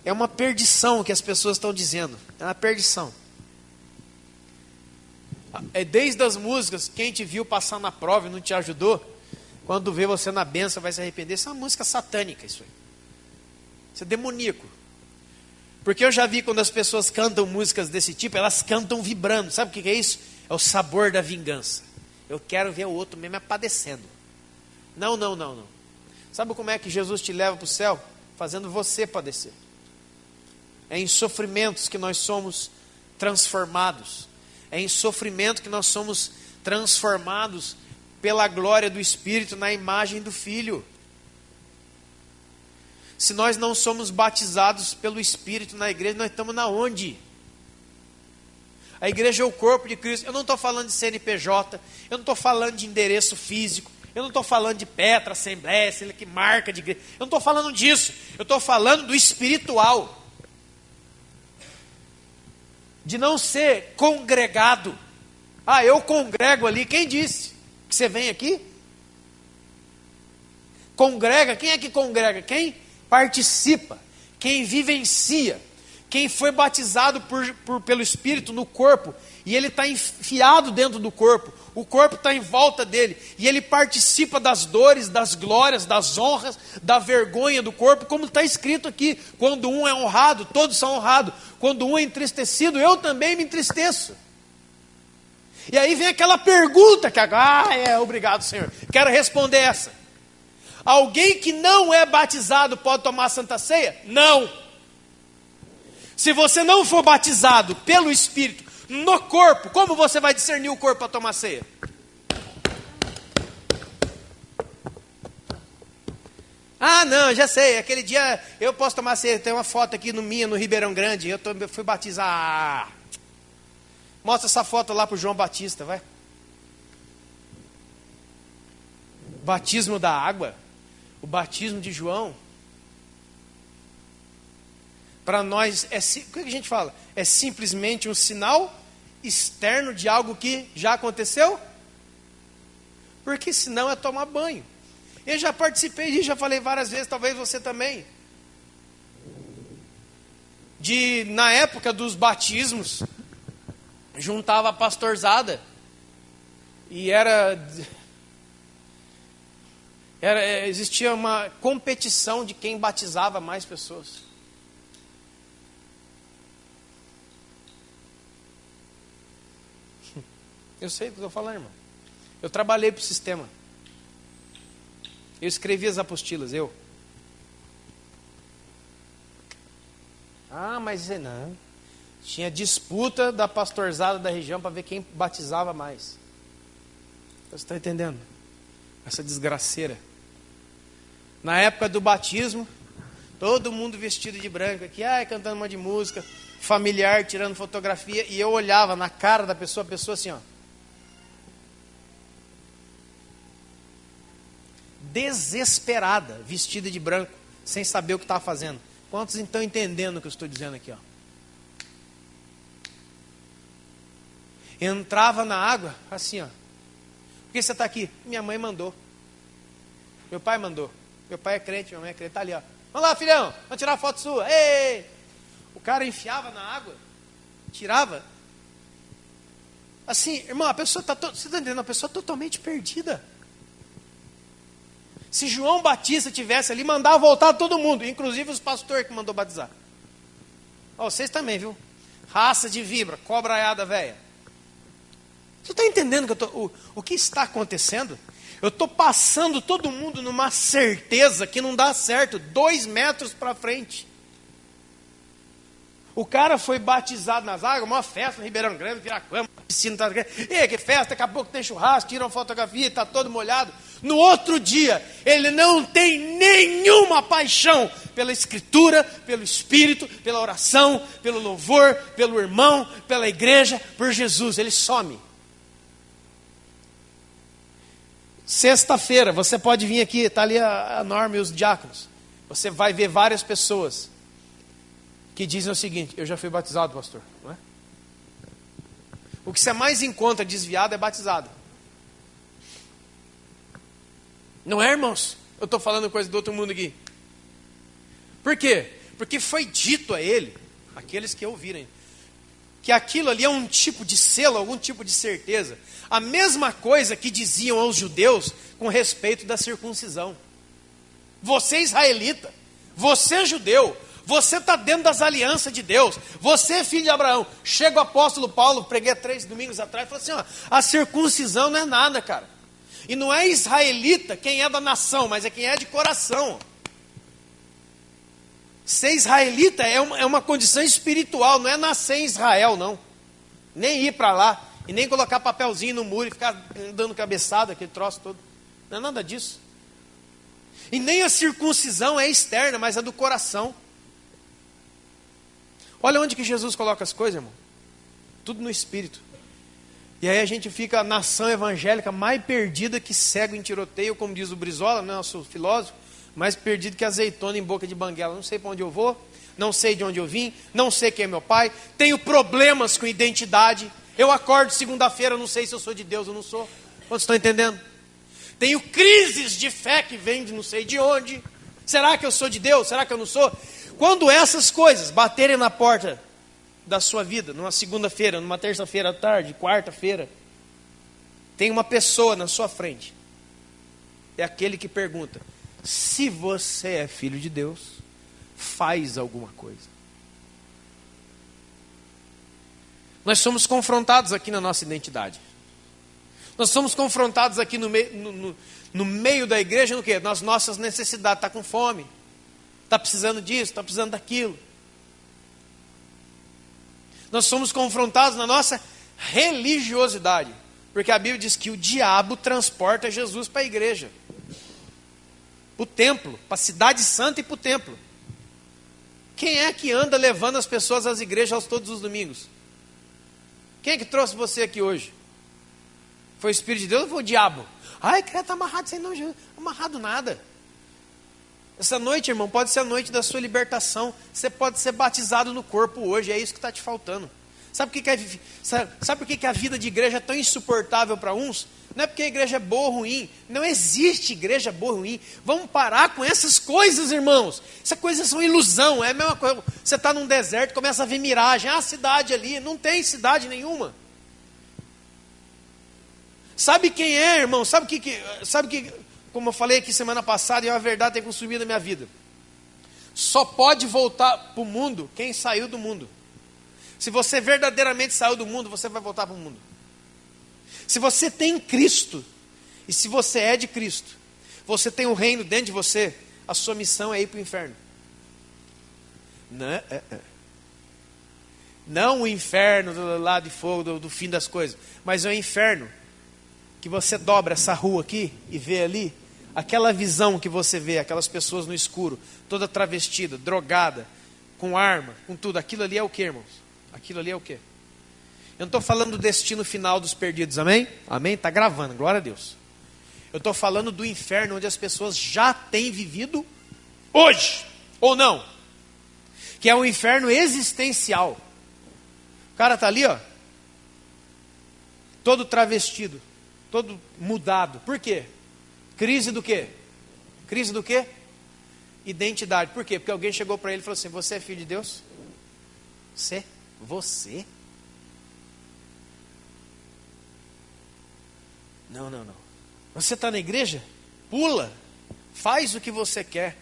É uma perdição o que as pessoas estão dizendo. É uma perdição. É desde as músicas, quem te viu passar na prova e não te ajudou, quando vê você na bênção vai se arrepender. Isso é uma música satânica, isso aí. Isso é demoníaco. Porque eu já vi quando as pessoas cantam músicas desse tipo, elas cantam vibrando. Sabe o que é isso? É o sabor da vingança. Eu quero ver o outro mesmo padecendo. Não. Sabe como é que Jesus te leva para o céu? Fazendo você padecer. É em sofrimentos que nós somos transformados. É em sofrimento que nós somos transformados pela glória do Espírito na imagem do Filho. Se nós não somos batizados pelo Espírito na igreja, nós estamos na onde? A igreja é o corpo de Cristo. Eu não estou falando de CNPJ, eu não estou falando de endereço físico, eu não estou falando de Petra, Assembleia, sei lá que marca de igreja. Eu não estou falando disso, eu estou falando do espiritual. De não ser congregado. Ah, eu congrego ali. Quem disse que você vem aqui? Congrega, quem é que congrega? Quem participa, quem vivencia, quem foi batizado pelo Espírito no corpo, e ele está enfiado dentro do corpo, o corpo está em volta dele, e ele participa das dores, das glórias, das honras, da vergonha do corpo, como está escrito aqui, quando um é honrado, todos são honrados, quando um é entristecido, eu também me entristeço. E aí vem aquela pergunta que agora, obrigado Senhor, quero responder essa. Alguém que não é batizado pode tomar a Santa Ceia? Não. Se você não for batizado pelo Espírito no corpo, como você vai discernir o corpo para tomar a ceia? Ah, não, já sei, aquele dia eu posso tomar a ceia, tem uma foto aqui no Ribeirão Grande, fui batizar. Mostra essa foto lá para o João Batista, vai. Batismo da água. O batismo de João, para nós, o que a gente fala? É simplesmente um sinal externo de algo que já aconteceu? Porque senão é tomar banho. Eu já participei disso, já falei várias vezes, talvez você também. Na época dos batismos, juntava a pastorzada. E existia uma competição de quem batizava mais pessoas. Eu sei o que eu estou falando, irmão. Eu trabalhei para o sistema. Eu escrevi as apostilas, eu. Mas não. Tinha disputa da pastorzada da região para ver quem batizava mais. Você está entendendo? Essa desgraceira. Na época do batismo, todo mundo vestido de branco aqui, cantando uma de música, familiar, tirando fotografia, e eu olhava na cara da pessoa, a pessoa assim, ó. Desesperada, vestida de branco, sem saber o que estava fazendo. Quantos estão entendendo o que eu estou dizendo aqui, ó? Entrava na água, assim, ó. Por que você está aqui? Minha mãe mandou. Meu pai mandou. Meu pai é crente, minha mãe é crente. Está ali, ó. Vamos lá, filhão. Vamos tirar foto sua. Ei! O cara enfiava na água. Tirava. Assim, irmão, a pessoa está... Você está entendendo? A pessoa totalmente perdida. Se João Batista tivesse ali, mandava voltar todo mundo. Inclusive os pastores que mandou batizar. Vocês também, viu? Raça de vibra, cobraiada velha. Você está entendendo o que está acontecendo? Eu estou passando todo mundo numa certeza que não dá certo, 2 metros para frente. O cara foi batizado nas águas, uma festa no Ribeirão Grande, Viracama, piscina, que festa, daqui a pouco tem churrasco, tiram fotografia, está todo molhado. No outro dia, ele não tem nenhuma paixão pela escritura, pelo espírito, pela oração, pelo louvor, pelo irmão, pela igreja, por Jesus, ele some. Sexta-feira, você pode vir aqui, está ali a Norma e os diáconos. Você vai ver várias pessoas que dizem o seguinte: eu já fui batizado, pastor. Não é? O que você mais encontra desviado é batizado. Não é, irmãos? Eu estou falando coisa do outro mundo aqui. Por quê? Porque foi dito a ele, aqueles que ouvirem, que aquilo ali é um tipo de selo, algum tipo de certeza. A mesma coisa que diziam aos judeus com respeito da circuncisão. Você israelita, você judeu, você está dentro das alianças de Deus, você é filho de Abraão. Chega o apóstolo Paulo, preguei 3 domingos atrás, e falou assim, a circuncisão não é nada, cara. E não é israelita quem é da nação, mas é quem é de coração. Ser israelita é uma condição espiritual, não é nascer em Israel, não. Nem ir para lá, e nem colocar papelzinho no muro e ficar dando cabeçada, aquele troço todo. Não é nada disso. E nem a circuncisão é externa, mas é do coração. Olha onde que Jesus coloca as coisas, irmão. Tudo no espírito. E aí a gente fica a nação evangélica mais perdida que cego em tiroteio, como diz o Brizola, nosso filósofo, mais perdido que azeitona em boca de banguela. Não sei para onde eu vou, não sei de onde eu vim, não sei quem é meu pai, tenho problemas com identidade. Eu acordo segunda-feira, não sei se eu sou de Deus ou não sou. Quantos estão entendendo? Tenho crises de fé que vêm de não sei de onde. Será que eu sou de Deus? Será que eu não sou? Quando essas coisas baterem na porta da sua vida, numa segunda-feira, numa terça-feira à tarde, quarta-feira, tem uma pessoa na sua frente. É aquele que pergunta: se você é filho de Deus, faz alguma coisa. Nós somos confrontados aqui na nossa identidade. Nós somos confrontados aqui no meio da igreja no quê? Nas nossas necessidades. Está com fome, está precisando disso, está precisando daquilo. Nós somos confrontados na nossa religiosidade. Porque a Bíblia diz que o diabo transporta Jesus para a igreja. Para o templo, para a cidade santa e para o templo. Quem é que anda levando as pessoas às igrejas todos os domingos? Quem é que trouxe você aqui hoje? Foi o Espírito de Deus ou foi o diabo? Ai, credo, está amarrado, isso aí não, amarrado nada. Essa noite, irmão, pode ser a noite da sua libertação. Você pode ser batizado no corpo hoje, é isso que está te faltando. Sabe por que a vida de igreja é tão insuportável para uns? Não é porque a igreja é boa ou ruim. Não existe igreja boa ou ruim. Vamos parar com essas coisas, irmãos. Essas coisas são ilusão. É a mesma coisa. Você está num deserto, começa a ver miragem. Ah, a cidade ali. Não tem cidade nenhuma. Sabe quem é, irmão? Sabe que, como eu falei aqui semana passada, e a verdade tem consumido a minha vida. Só pode voltar para o mundo quem saiu do mundo. Se você verdadeiramente saiu do mundo, você vai voltar para o mundo. Se você tem Cristo, e se você é de Cristo, você tem o reino dentro de você, a sua missão é ir para o inferno. Não o inferno do lado de fogo, do fim das coisas, mas é o inferno que você dobra essa rua aqui e vê ali, aquela visão que você vê, aquelas pessoas no escuro, toda travestida, drogada, com arma, com tudo, aquilo ali é o que, irmãos? Aquilo ali é o que? Eu não estou falando do destino final dos perdidos, amém? Amém? Está gravando, glória a Deus. Eu estou falando do inferno onde as pessoas já têm vivido hoje, ou não? Que é um inferno existencial. O cara está ali, ó, todo travestido, todo mudado. Por quê? Crise do quê? Crise do quê? Identidade. Por quê? Porque alguém chegou para ele e falou assim: você é filho de Deus? Você? Não. Você está na igreja? Pula. Faz o que você quer.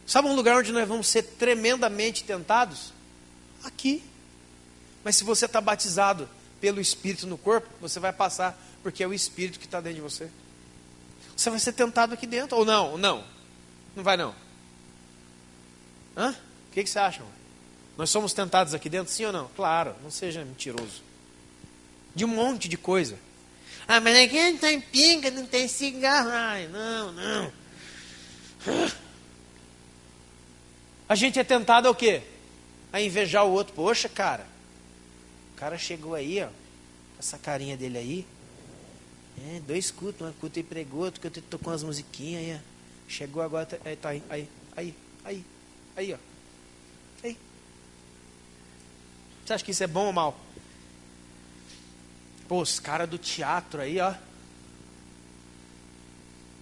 Sabe um lugar onde nós vamos ser tremendamente tentados? Aqui. Mas se você está batizado pelo Espírito no corpo, você vai passar, porque é o Espírito que está dentro de você. Você vai ser tentado aqui dentro, ou não? Não vai não. O que você acha? Nós somos tentados aqui dentro, sim ou não? Claro, não seja mentiroso. De um monte de coisa. Ah, mas aqui não tem pinga, não tem cigarro. Ai, não. A gente é tentado ao quê? A invejar o outro. Poxa, cara. O cara chegou aí, ó. Essa carinha dele aí. 2 cultos, um culto e pregou, outro que eu tocou umas musiquinhas aí, ó. Chegou agora, tá aí, ó. Aí. Você acha que isso é bom ou mal? Pô, os caras do teatro aí, ó.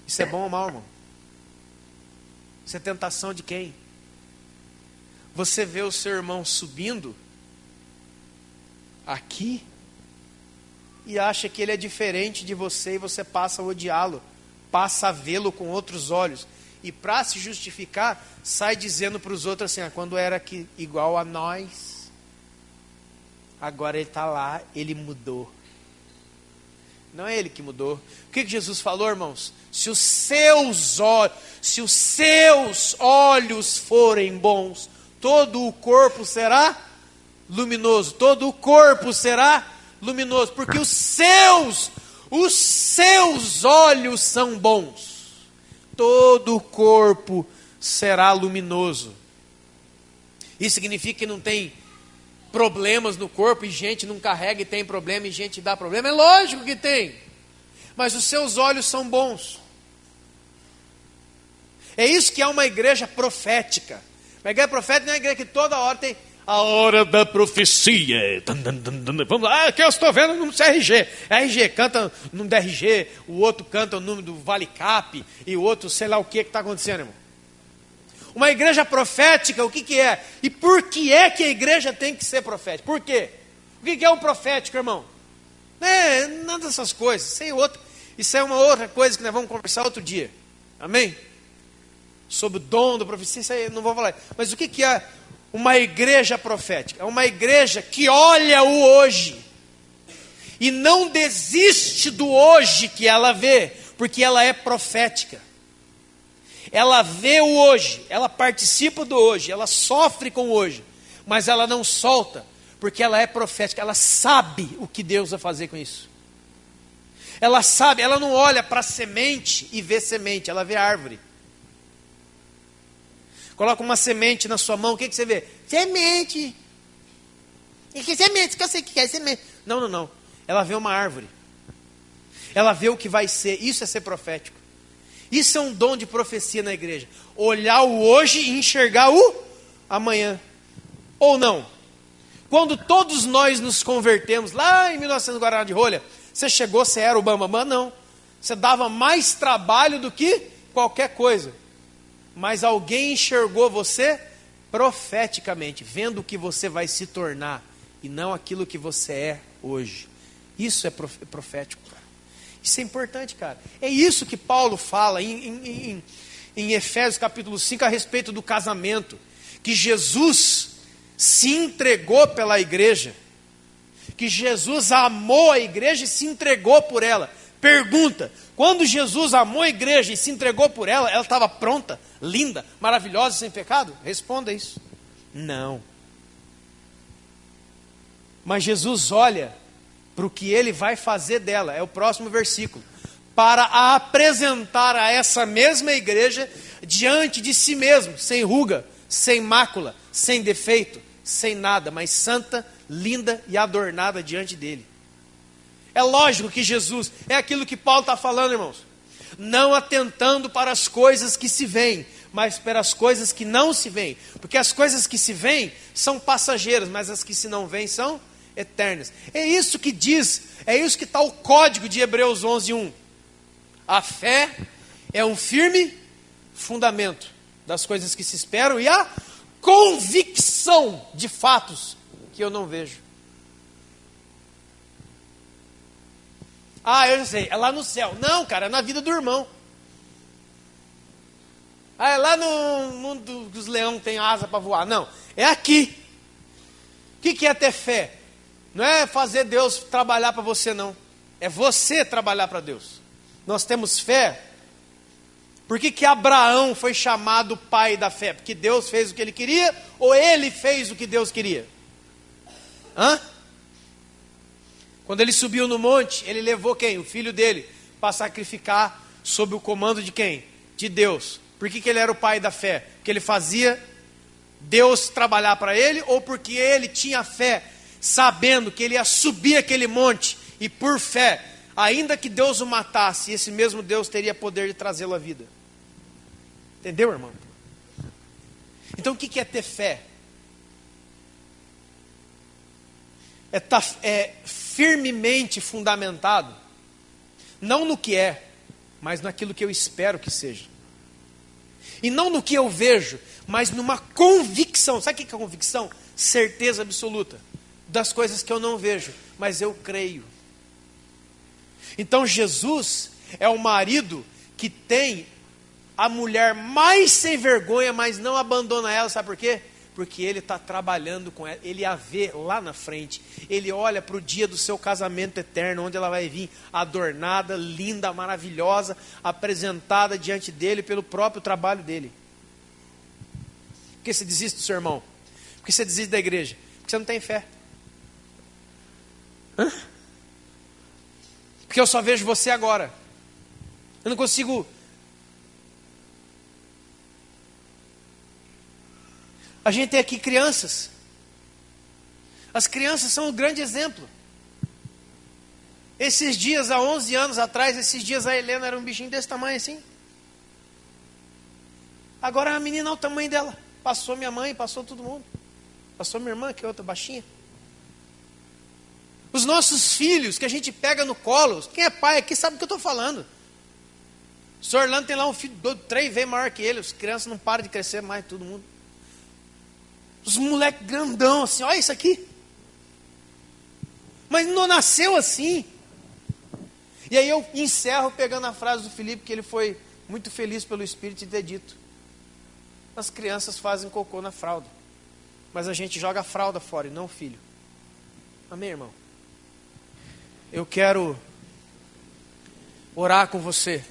Isso é bom ou mal, irmão? Isso é tentação de quem? Você vê o seu irmão subindo aqui e acha que ele é diferente de você e você passa a odiá-lo, passa a vê-lo com outros olhos. E para se justificar, sai dizendo para os outros assim: quando era aqui igual a nós, agora ele está lá, ele mudou. Não é ele que mudou. O que Jesus falou, irmãos? Se os seus olhos forem bons, todo o corpo será luminoso. Todo o corpo será luminoso. Porque os seus olhos são bons. Todo o corpo será luminoso. Isso significa que não tem problemas no corpo, e gente não carrega e tem problema, e gente dá problema. É lógico que tem. Mas os seus olhos são bons. É isso que é uma igreja profética. Uma igreja profética não é uma igreja que toda hora tem a hora da profecia. Vamos lá, que eu estou vendo no CRG. RG canta o nome da RG, o outro canta o nome do Vale Cap, e o outro sei lá o que está acontecendo, irmão. Uma igreja profética, o que é? E por que é que a igreja tem que ser profética? Por quê? O que é um profético, irmão? Nada dessas coisas. Isso é uma outra coisa que nós vamos conversar outro dia. Amém? Sobre o dom da profecia, isso aí não vou falar. Mas o que é uma igreja profética? É uma igreja que olha o hoje e não desiste do hoje que ela vê, porque ela é profética. Ela vê o hoje, ela participa do hoje, ela sofre com o hoje, mas ela não solta, porque ela é profética, ela sabe o que Deus vai fazer com isso. Ela sabe, ela não olha para a semente e vê semente, ela vê árvore. Coloca uma semente na sua mão, o que você vê? Semente. E que semente? Que eu sei que é semente. Não. Ela vê uma árvore. Ela vê o que vai ser. Isso é ser profético. Isso é um dom de profecia na igreja. Olhar o hoje e enxergar o amanhã. Ou não? Quando todos nós nos convertemos, lá em 1900 Guaraná de Rolha, Você chegou, você era o bambambam? Não. Você dava mais trabalho do que qualquer coisa. Mas alguém enxergou você profeticamente, vendo o que você vai se tornar e não aquilo que você é hoje. Isso é profético, cara. Isso é importante, cara. É isso que Paulo fala em Efésios capítulo 5 a respeito do casamento. Que Jesus se entregou pela igreja. Que Jesus amou a igreja e se entregou por ela. Pergunta, quando Jesus amou a igreja e se entregou por ela, ela estava pronta, linda, maravilhosa, sem pecado? Responda isso. Não. Mas Jesus olha para o que ele vai fazer dela, é o próximo versículo, para a apresentar a essa mesma igreja diante de si mesmo, sem ruga, sem mácula, sem defeito, sem nada, mas santa, linda e adornada diante dele. É lógico que Jesus, é aquilo que Paulo está falando, irmãos, não atentando para as coisas que se veem, mas para as coisas que não se veem, porque as coisas que se veem são passageiras, mas as que se não veem são eternas. É isso que diz, é isso que está o código de Hebreus 11:1. A fé é um firme fundamento das coisas que se esperam e a convicção de fatos que eu não vejo. Ah, eu já sei, é lá no céu. Não, cara, é na vida do irmão. Ah, é lá no mundo dos leões tem asa para voar. Não, é aqui. O que é ter fé? Não é fazer Deus trabalhar para você, não. É você trabalhar para Deus. Nós temos fé. Por que Abraão foi chamado pai da fé? Porque Deus fez o que ele queria ou ele fez o que Deus queria? Hã? Quando ele subiu no monte, ele levou quem? O filho dele, para sacrificar sob o comando de quem? De Deus. Por que ele era o pai da fé? Porque ele fazia Deus trabalhar para ele, ou porque ele tinha fé, sabendo que ele ia subir aquele monte, e por fé, ainda que Deus o matasse, esse mesmo Deus teria poder de trazê-lo à vida. Entendeu, irmão? Então o que é ter fé? É firmemente fundamentado, não no que é, mas naquilo que eu espero que seja. E não no que eu vejo, mas numa convicção. Sabe o que é convicção? Certeza absoluta das coisas que eu não vejo, mas eu creio. Então Jesus é o marido que tem a mulher mais sem vergonha, mas não abandona ela, sabe por quê? Porque ele está trabalhando com ela, ele a vê lá na frente, ele olha para o dia do seu casamento eterno, onde ela vai vir adornada, linda, maravilhosa, apresentada diante dele pelo próprio trabalho dele. Por que você desiste do seu irmão? Por que você desiste da igreja? Porque você não tem fé. Hã? Porque eu só vejo você agora. Eu não consigo. A gente tem aqui crianças. As crianças são um grande exemplo. Esses dias, há 11 anos atrás, a Helena era um bichinho desse tamanho assim. Agora é uma menina ao tamanho dela. Passou minha mãe, passou todo mundo. Passou minha irmã, que é outra baixinha. Os nossos filhos, que a gente pega no colo, quem é pai aqui sabe o que eu estou falando. O senhor Orlando tem lá um filho 3 vezes maior que ele, as crianças não param de crescer mais, todo mundo. Os moleques grandão assim, olha isso aqui. Mas não nasceu assim. E aí eu encerro pegando a frase do Felipe, que ele foi muito feliz pelo Espírito de ter dito: as crianças fazem cocô na fralda, mas a gente joga a fralda fora e não o filho. Amém, irmão? Eu quero orar com você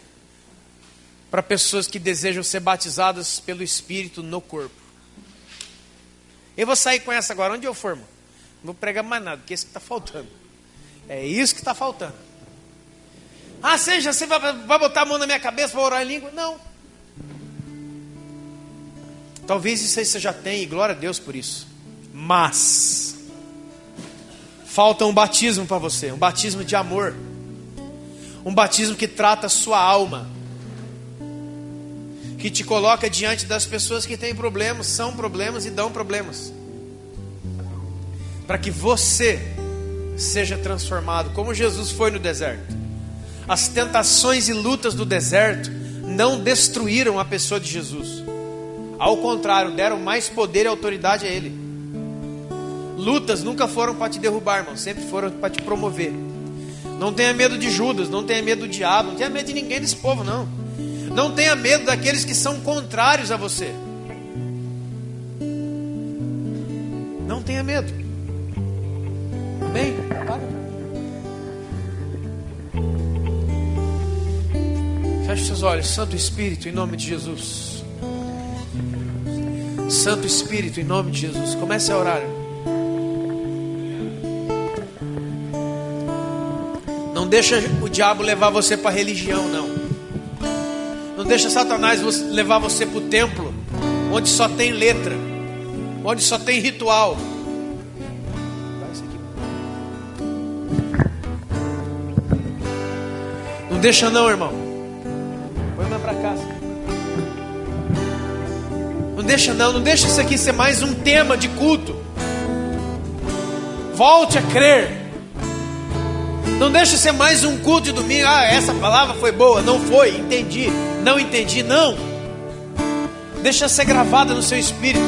para pessoas que desejam ser batizadas pelo Espírito no corpo. Eu vou sair com essa agora, onde eu for, irmão. Não vou pregar mais nada, porque é isso que está faltando. É isso que está faltando. Ah, você vai botar a mão na minha cabeça para orar em língua? Não. Talvez isso aí você já tenha, e glória a Deus por isso. Mas falta um batismo para você, um batismo de amor. Um batismo que trata a sua alma, que te coloca diante das pessoas que têm problemas, são problemas e dão problemas, para que você seja transformado, como Jesus foi no deserto. As tentações e lutas do deserto não destruíram a pessoa de Jesus. Ao contrário, deram mais poder e autoridade a Ele. Lutas nunca foram para te derrubar, irmão, sempre foram para te promover. Não tenha medo de Judas, não tenha medo do diabo, não tenha medo de ninguém desse povo, não. Não tenha medo daqueles que são contrários a você. Não tenha medo. Amém? Feche seus olhos. Santo Espírito, em nome de Jesus. Santo Espírito, em nome de Jesus. Comece a orar. Não deixa o diabo levar você para a religião, não. Não deixa Satanás levar você para o templo, onde só tem letra, onde só tem ritual. Não deixa não, irmão. Põe mais para casa. Não deixa não, não deixa isso aqui ser mais um tema de culto. Volte a crer. Não deixa ser mais um culto de domingo. Ah, essa palavra foi boa. Não foi, entendi. Não entendi, não. Deixa ser gravada no seu espírito.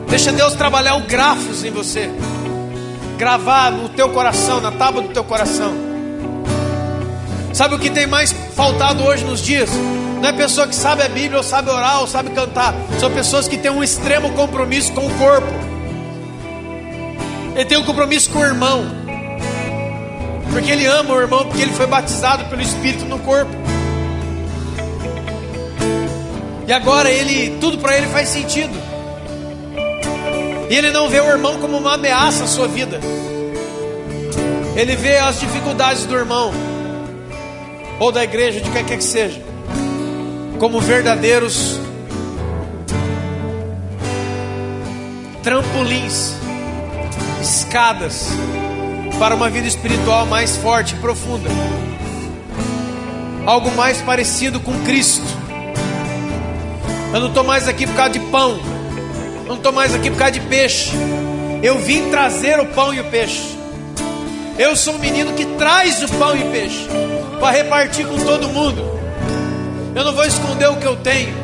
Deixa Deus trabalhar o grafos em você. Gravar no teu coração, na tábua do teu coração. Sabe o que tem mais faltado hoje nos dias? Não é pessoa que sabe a Bíblia, ou sabe orar, ou sabe cantar. São pessoas que têm um extremo compromisso com o corpo. Ele tem um compromisso com o irmão, porque ele ama o irmão, porque ele foi batizado pelo Espírito no corpo. E agora tudo para ele faz sentido. E ele não vê o irmão como uma ameaça à sua vida. Ele vê as dificuldades do irmão, ou da igreja, de quem quer que seja, como verdadeiros trampolins, escadas para uma vida espiritual mais forte e profunda. Algo mais parecido com Cristo. Eu não estou mais aqui por causa de pão. Eu não estou mais aqui por causa de peixe. Eu vim trazer o pão e o peixe. Eu sou um menino que traz o pão e o peixe para repartir com todo mundo. Eu não vou esconder o que eu tenho,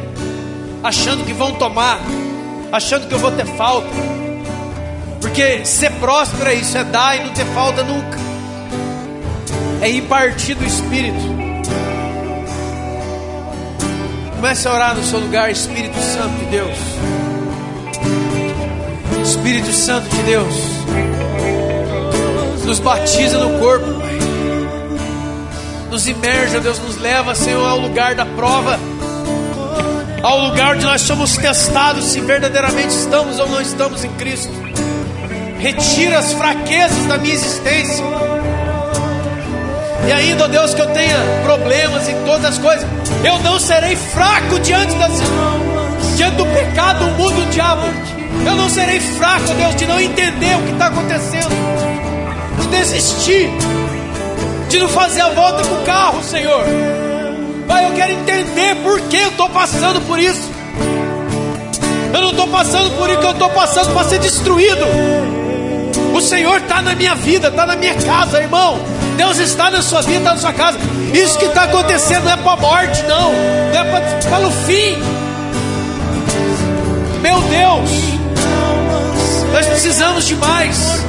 achando que vão tomar, achando que eu vou ter falta. Porque ser próspero é isso, é dar e não ter falta nunca. É impartir do Espírito. Comece a orar no seu lugar. Espírito Santo de Deus. Espírito Santo de Deus, nos batiza no corpo, Pai. Nos imerge, Deus, nos leva, Senhor, ao lugar da prova, ao lugar onde nós somos testados se verdadeiramente estamos ou não estamos em Cristo. Retira as fraquezas da minha existência. E ainda, ó Deus, que eu tenha problemas em todas as coisas, eu não serei fraco diante do pecado, do mundo, do diabo. Eu não serei fraco, ó Deus, de não entender o que está acontecendo, de desistir, de não fazer a volta com o carro, Senhor. Pai, eu quero entender por que eu estou passando por isso. Eu não estou passando por isso, que eu estou passando para ser destruído. O Senhor está na minha vida, está na minha casa, irmão. Deus está na sua vida, está na sua casa. Isso que está acontecendo não é para a morte, não. Não é para o fim. Meu Deus, nós precisamos de mais.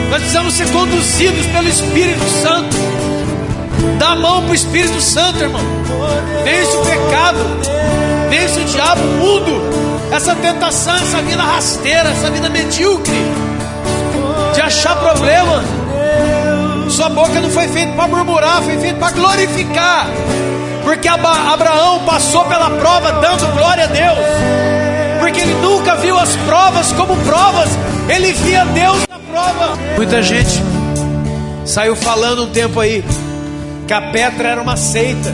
Nós precisamos ser conduzidos pelo Espírito Santo. Dá a mão para o Espírito Santo, irmão. Vence o pecado, vence o diabo, o mundo, essa tentação, essa vida rasteira, essa vida medíocre de achar problema. Sua boca não foi feita para murmurar, foi feita para glorificar. Porque Abraão passou pela prova dando glória a Deus. Porque ele nunca viu as provas como provas, ele via Deus na prova. Muita gente saiu falando um tempo aí que a Petra era uma seita.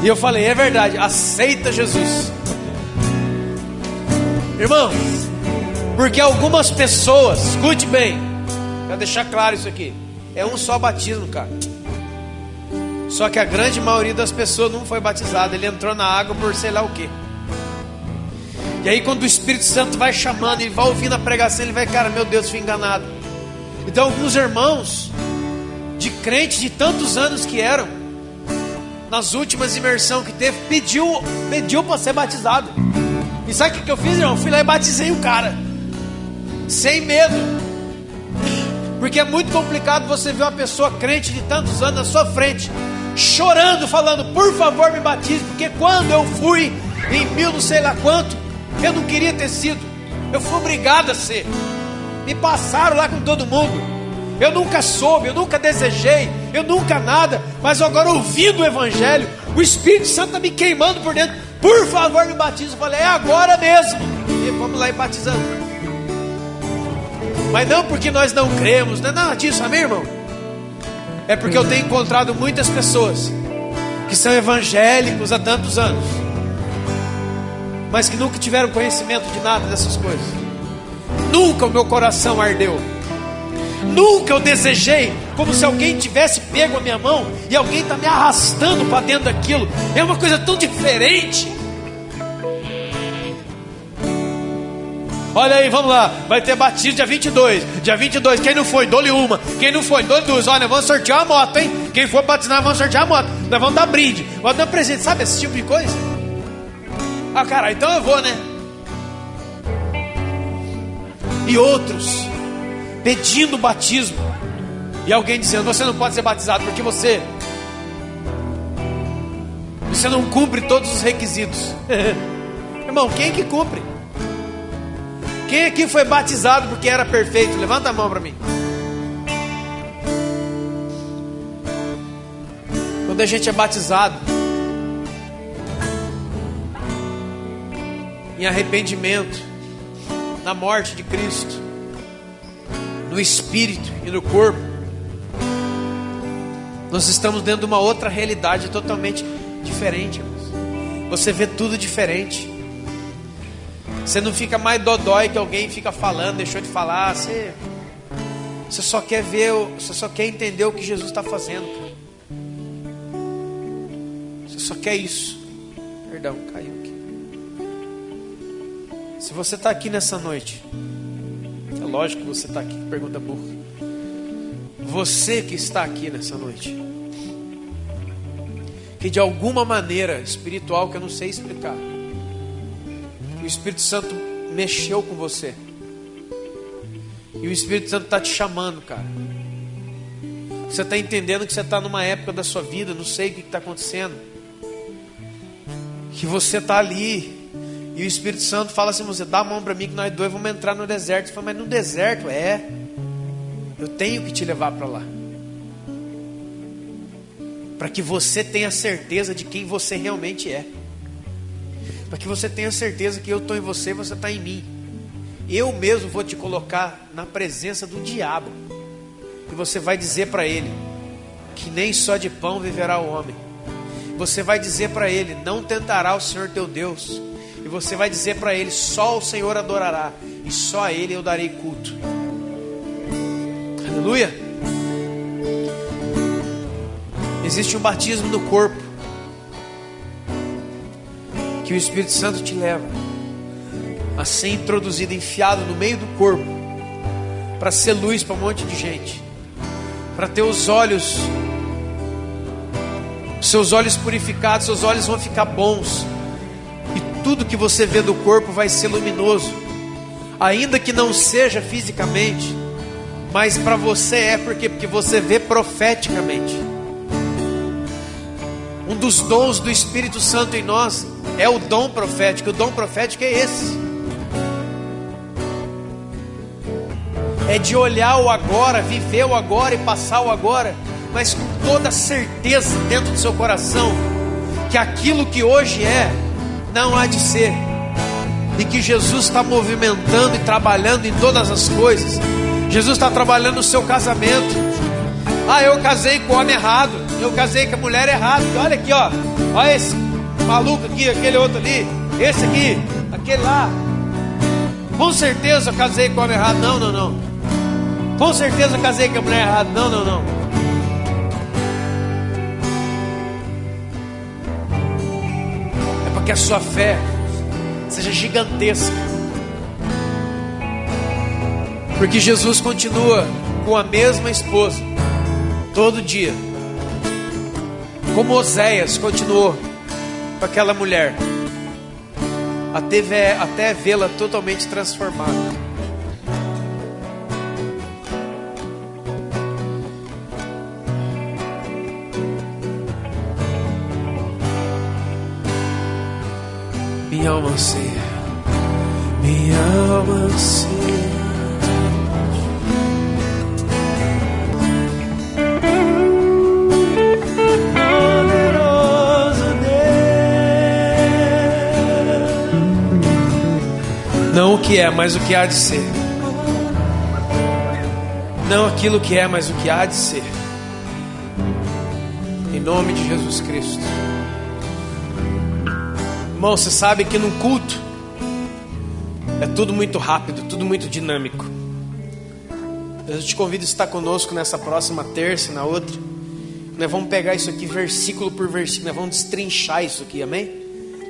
E eu falei, é verdade, aceita Jesus. Irmão, porque algumas pessoas, escute bem, para deixar claro isso aqui, é um só batismo, cara. Só que a grande maioria das pessoas não foi batizada. Ele entrou na água por sei lá o quê. E aí quando o Espírito Santo vai chamando, ele vai ouvindo a pregação, ele vai, cara, meu Deus, fui enganado. Então alguns irmãos de crente de tantos anos que eram, nas últimas imersões que teve, pediu para ser batizado. E sabe o que eu fiz, irmão? Fui lá e batizei o cara, sem medo. Porque é muito complicado você ver uma pessoa crente de tantos anos na sua frente, chorando, falando, por favor me batize, porque quando eu fui em mil não sei lá quanto, eu não queria ter sido, eu fui obrigado a ser, me passaram lá com todo mundo, eu nunca soube, eu nunca desejei, eu nunca nada, mas agora ouvindo o Evangelho, o Espírito Santo está me queimando por dentro, por favor me batize. Eu falei, é agora mesmo, e vamos lá e batizando. Mas não porque nós não cremos, não é nada disso, amém, irmão? É porque eu tenho encontrado muitas pessoas que são evangélicos há tantos anos, mas que nunca tiveram conhecimento de nada dessas coisas. Nunca o meu coração ardeu, nunca eu desejei, como se alguém tivesse pego a minha mão e alguém está me arrastando para dentro daquilo. É uma coisa tão diferente. Olha aí, vamos lá, vai ter batismo dia 22. Dia 22, quem não foi, dou-lhe uma. Quem não foi, dou-lhe duas. Olha, vamos sortear a moto, hein? Quem for batizar, vamos sortear a moto. Nós vamos dar brinde, vamos dar presente, sabe esse tipo de coisa? Ah, cara, então eu vou, né? E outros pedindo batismo, e alguém dizendo, você não pode ser batizado porque você não cumpre todos os requisitos. Irmão, quem que cumpre? Quem aqui foi batizado porque era perfeito? Levanta a mão para mim. Quando a gente é batizado em arrependimento, na morte de Cristo, no espírito e no corpo, nós estamos dentro de uma outra realidade totalmente diferente, irmãos. Você vê tudo diferente. Você não fica mais dodói que alguém fica falando, deixou de falar. Você só quer ver, você só quer entender o que Jesus está fazendo, cara. Você só quer isso. Perdão, caiu aqui. Se você está aqui nessa noite, é lógico que você está aqui, pergunta burra. Você que está aqui nessa noite, que de alguma maneira espiritual que eu não sei explicar, o Espírito Santo mexeu com você, e o Espírito Santo está te chamando, cara. Você está entendendo que você está numa época da sua vida, não sei o que está acontecendo, que você está ali, e o Espírito Santo fala assim, você dá a mão para mim que nós dois vamos entrar no deserto. Você fala, mas no deserto? Eu tenho que te levar para lá, para que você tenha certeza de quem você realmente é, para que você tenha certeza que eu estou em você e você está em mim. Eu mesmo vou te colocar na presença do diabo, e você vai dizer para ele que nem só de pão viverá o homem. Você vai dizer para ele, não tentará o Senhor teu Deus. E você vai dizer para ele, só o Senhor adorará, e só a ele eu darei culto. Aleluia. Existe um batismo no corpo, que o Espírito Santo te leva a ser introduzido, enfiado no meio do corpo, para ser luz para um monte de gente, para ter os olhos, seus olhos purificados, seus olhos vão ficar bons, e tudo que você vê do corpo vai ser luminoso, ainda que não seja fisicamente, mas para você é, porque você vê profeticamente. Um dos dons do Espírito Santo em nós é o dom profético. O dom profético é esse, é de olhar o agora, viver o agora e passar o agora, mas com toda certeza dentro do seu coração que aquilo que hoje é não há de ser, e que Jesus está movimentando e trabalhando em todas as coisas. Jesus está trabalhando no seu casamento. Ah, eu casei com o homem errado, eu casei com a mulher errada. Olha aqui, ó, olha esse maluco aqui, aquele outro ali, esse aqui, aquele lá. Com certeza eu casei com o homem errado. Não, não, não. Com certeza eu casei com a mulher errada. Não, não, não. É porque a sua fé seja gigantesca. Porque Jesus continua com a mesma esposa, todo dia. Como Oséias continuou com aquela mulher, até vê-la totalmente transformada. Minha alma anseia, minha alma anseia. Não o que é, mas o que há de ser. Não aquilo que é, mas o que há de ser. Em nome de Jesus Cristo. Irmão, você sabe que num culto é tudo muito rápido, tudo muito dinâmico. Eu te convido a estar conosco nessa próxima terça e na outra. Nós vamos pegar isso aqui versículo por versículo. Nós vamos destrinchar isso aqui, amém?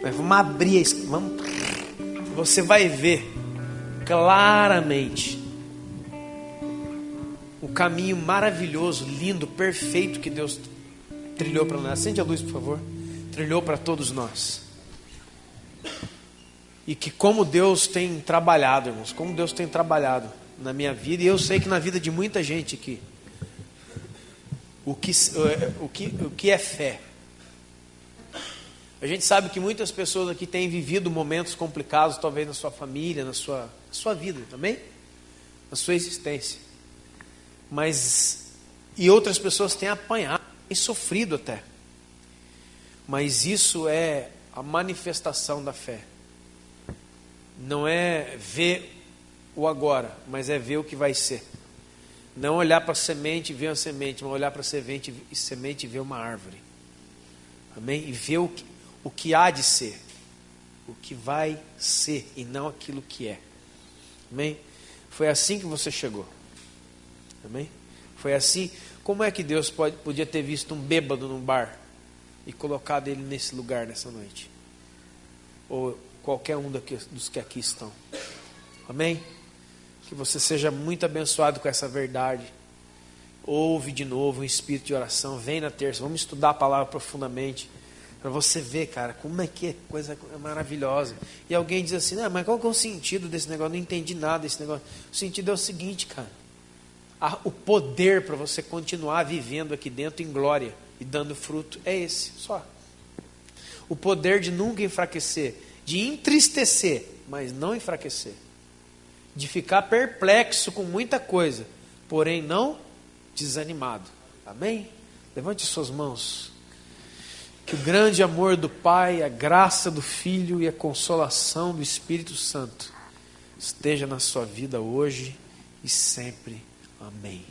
Nós vamos abrir isso. Você vai ver claramente o caminho maravilhoso, lindo, perfeito que Deus trilhou para nós. Acende a luz, por favor. Trilhou para todos nós. E que como Deus tem trabalhado, irmãos, como Deus tem trabalhado na minha vida, e eu sei que na vida de muita gente aqui, o que é fé. A gente sabe que muitas pessoas aqui têm vivido momentos complicados, talvez na sua família, na sua vida também, na sua existência. E outras pessoas têm apanhado, têm sofrido até. Mas isso é a manifestação da fé. Não é ver o agora, mas é ver o que vai ser. Não olhar para a semente e ver a semente, mas olhar para a semente e ver uma árvore. Amém? E ver o que há de ser, o que vai ser e não aquilo que é. Amém? Foi assim que você chegou. Amém? Foi assim. Como é que Deus podia ter visto um bêbado num bar e colocado ele nesse lugar nessa noite? Ou qualquer um dos que aqui estão. Amém? Que você seja muito abençoado com essa verdade. Ouve de novo um espírito de oração. Vem na terça, vamos estudar a palavra profundamente. Para você ver, cara, como é que é coisa maravilhosa. E alguém diz assim, mas qual que é o sentido desse negócio? Não entendi nada desse negócio. O sentido é o seguinte, cara. O poder para você continuar vivendo aqui dentro em glória e dando fruto é esse, só. O poder de nunca enfraquecer, de entristecer, mas não enfraquecer. De ficar perplexo com muita coisa, porém não desanimado. Amém? Levante suas mãos. Que o grande amor do Pai, a graça do Filho e a consolação do Espírito Santo esteja na sua vida hoje e sempre. Amém.